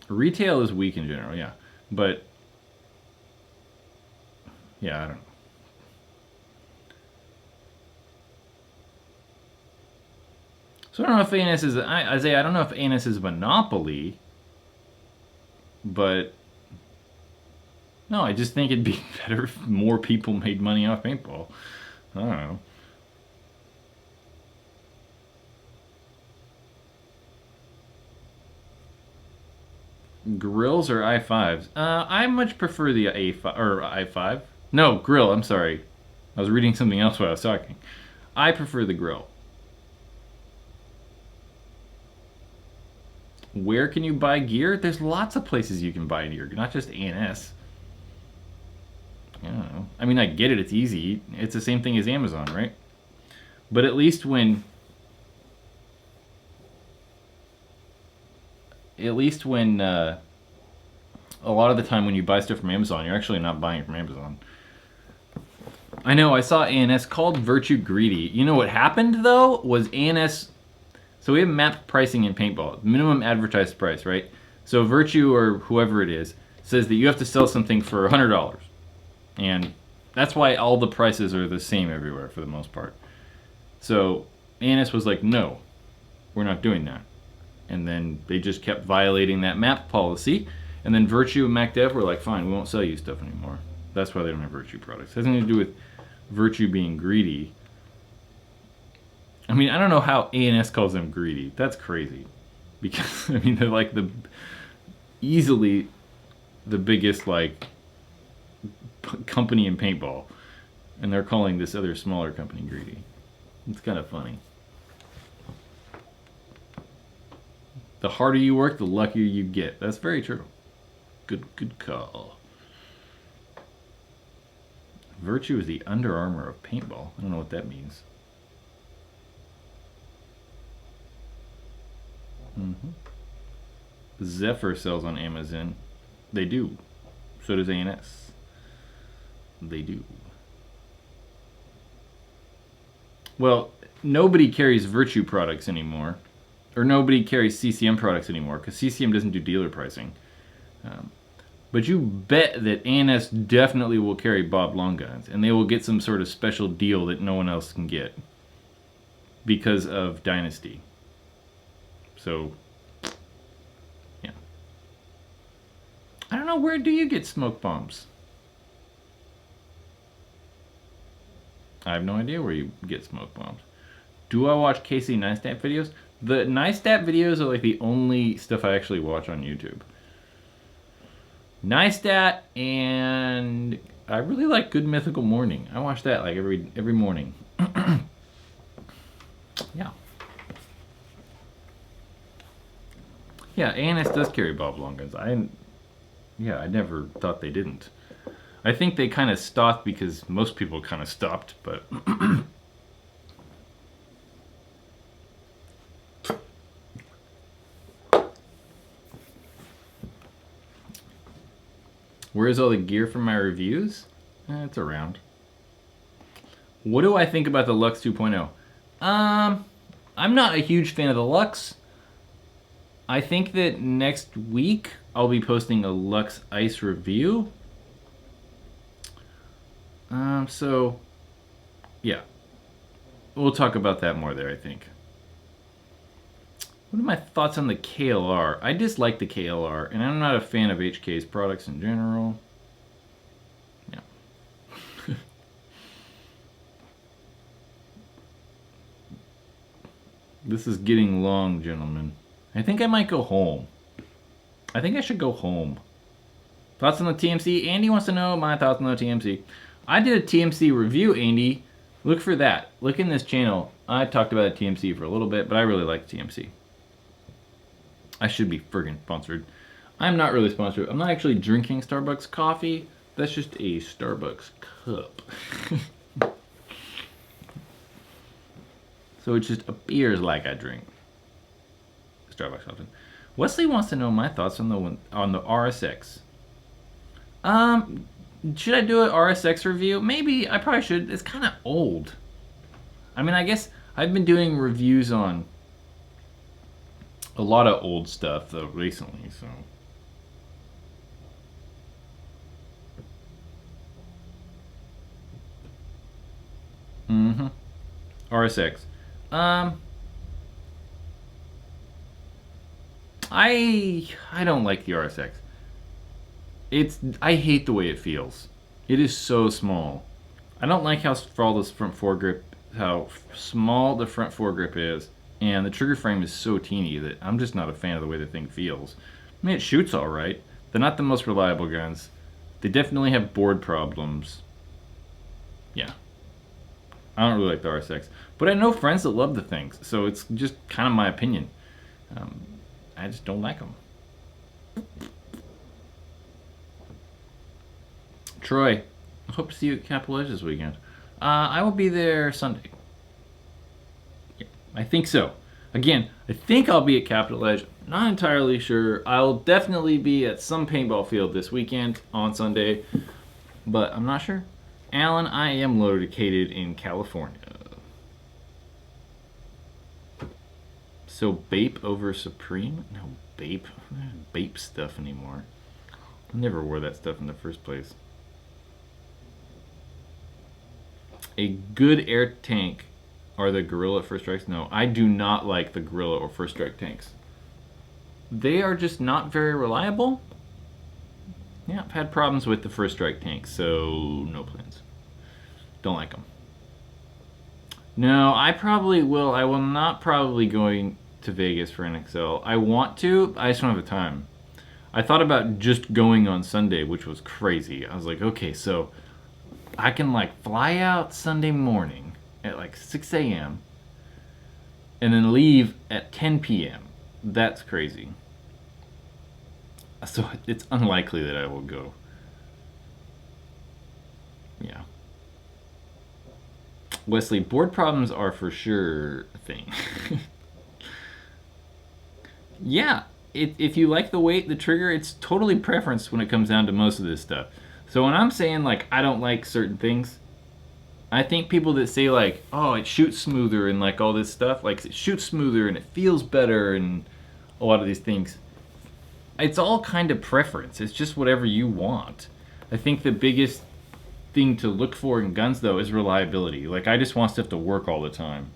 Retail is weak in general, yeah. But, yeah, I don't know. So I don't know if ANS is, Isaiah, I don't know if ANS is a monopoly, but no, I just think it'd be better if more people made money off paintball. I don't know. Grills or i5s? I much prefer the A5 or i5. No, grill. I'm sorry. I was reading something else while I was talking. I prefer the grill. Where can you buy gear? There's lots of places you can buy gear, not just ANS. I don't know. I mean, I get it. It's easy. It's the same thing as Amazon, right? But at least when a lot of the time when you buy stuff from Amazon, you're actually not buying it from Amazon. I know, I saw ANS called Virtue greedy. You know what happened, though, was ANS... So we have mapped pricing in paintball. Minimum advertised price, right? So Virtue, or whoever it is, says that you have to sell something for $100. And that's why all the prices are the same everywhere, for the most part. So ANS was like, no, we're not doing that. And then they just kept violating that map policy. And then Virtue and MacDev were like, fine, we won't sell you stuff anymore. That's why they don't have Virtue products. It has nothing to do with Virtue being greedy. I mean, I don't know how ANS calls them greedy. That's crazy. Because, I mean, they're like easily the biggest, like, company in paintball. And they're calling this other smaller company greedy. It's kind of funny. The harder you work, the luckier you get. That's very true. Good call. Virtue is the Under Armour of paintball. I don't know what that means. Zephyr sells on Amazon. They do. So does ANS. They do. Well, nobody carries Virtue products anymore. Or nobody carries CCM products anymore, because CCM doesn't do dealer pricing. But you bet that ANS definitely will carry Bob Long Guns, and they will get some sort of special deal that no one else can get because of Dynasty. So, yeah. I don't know, where do you get smoke bombs? I have no idea where you get smoke bombs. Do I watch Casey Neistat videos? The Neistat videos are like the only stuff I actually watch on YouTube. Neistat, and I really like Good Mythical Morning. I watch that like every morning. Yeah. Yeah, ANS does carry Bob Long Guns. I never thought they didn't. I think they kind of stopped because most people kind of stopped, but... Where's all the gear from my reviews? It's around. What do I think about the Lux 2.0? I'm not a huge fan of the Lux. I think that next week I'll be posting a Lux Ice review. So, yeah. We'll talk about that more there, I think. What are my thoughts on the KLR? I dislike the KLR, and I'm not a fan of HK's products in general. Yeah. This is getting long, gentlemen. I think I might go home. I think I should go home. Thoughts on the TMC? Andy wants to know my thoughts on the TMC. I did a TMC review, Andy. Look for that. Look in this channel. I talked about a TMC for a little bit, but I really like TMC. I should be friggin' sponsored. I'm not really sponsored. I'm not actually drinking Starbucks coffee. That's just a Starbucks cup. So it just appears like I drink Starbucks often. Wesley wants to know my thoughts on the RSX. Should I do an RSX review? Maybe. I probably should. It's kind of old. I mean, I guess I've been doing reviews on a lot of old stuff though recently, so. RSX. I don't like the RSX. I hate the way it feels. It is so small. I don't like how small the front foregrip is, and the trigger frame is so teeny that I'm just not a fan of the way the thing feels. I mean, it shoots all right. They're not the most reliable guns. They definitely have board problems. Yeah. I don't really like the RSX. But I know friends that love the things, so it's just kind of my opinion. I just don't like them. Troy, I hope to see you at Capital Edge this weekend. I will be there Sunday. Yeah, I think so. Again, I think I'll be at Capital Edge. Not entirely sure. I'll definitely be at some paintball field this weekend on Sunday, but I'm not sure. Alan, I am located in California. So Bape over Supreme? No, Bape. I don't have Bape stuff anymore. I never wore that stuff in the first place. A good air tank are the Gorilla First Strikes? No, I do not like the Gorilla or First Strike tanks. They are just not very reliable. Yeah, I've had problems with the First Strike tanks, so no plans. Don't like them. No, I probably will. I will not probably going to Vegas for NXL. I want to, I just don't have the time. I thought about just going on Sunday, which was crazy. I was like, okay, so I can like fly out Sunday morning at like 6 a.m. and then leave at 10 p.m. That's crazy. So it's unlikely that I will go. Yeah. Wesley, board problems are for sure a thing. Yeah, if you like the weight, the trigger, it's totally preference when it comes down to most of this stuff. So when I'm saying like I don't like certain things, I think people that say like, oh, it shoots smoother and like all this stuff, like it shoots smoother and it feels better and a lot of these things, it's all kind of preference. It's just whatever you want. I think the biggest thing to look for in guns though is reliability. Like I just want stuff to work all the time.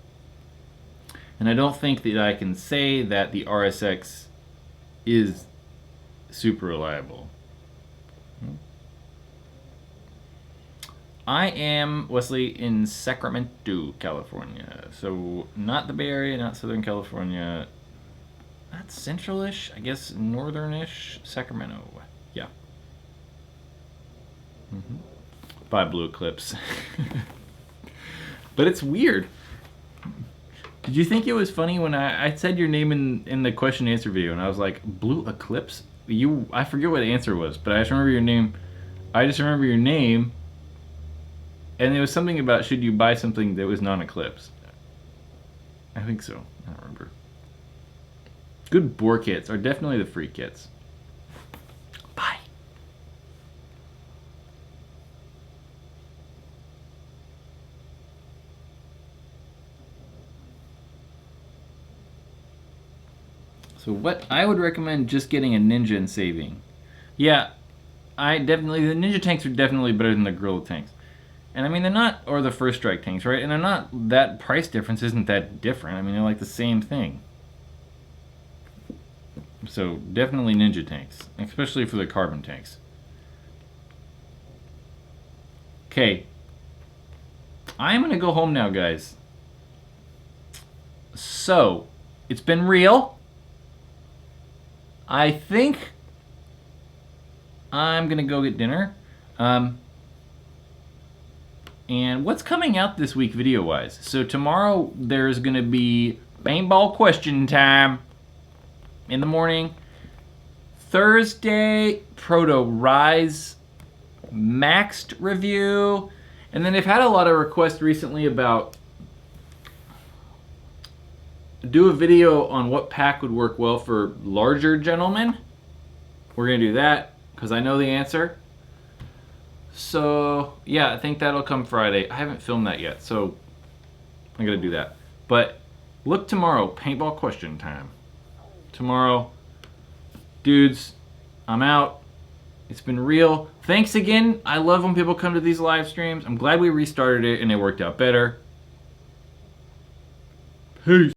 And I don't think that I can say that the RSX is super reliable. I am, Wesley, in Sacramento, California. So not the Bay Area, not Southern California. Not central-ish, I guess northern-ish Sacramento. Yeah. By Blue Eclipse. But it's weird. Did you think it was funny when I said your name in the question and answer video and I was like, Blue Eclipse? I forget what the answer was, but I just remember your name. I just remember your name. And it was something about should you buy something that was non-Eclipse. I think so. I don't remember. Good bore kits are definitely the free kits. Bye. So what I would recommend just getting a Ninja and saving. Yeah, the Ninja tanks are definitely better than the Gorilla tanks. And I mean, they're not, or the First Strike tanks, right? And they're not, that price difference isn't that different. I mean, they're like the same thing. So definitely ninja tanks, especially for the carbon tanks. Okay. I'm going to go home now, guys. So, it's been real. I think I'm going to go get dinner. And what's coming out this week video-wise? So tomorrow there's going to be paintball question time in the morning. Thursday, Proto Rise Maxed review. And then they've had a lot of requests recently about do a video on what pack would work well for larger gentlemen. We're going to do that because I know the answer. So, yeah, I think that'll come Friday. I haven't filmed that yet, so I'm going to do that. But look tomorrow, paintball question time. Tomorrow, dudes, I'm out. It's been real. Thanks again. I love when people come to these live streams. I'm glad we restarted it and it worked out better. Peace.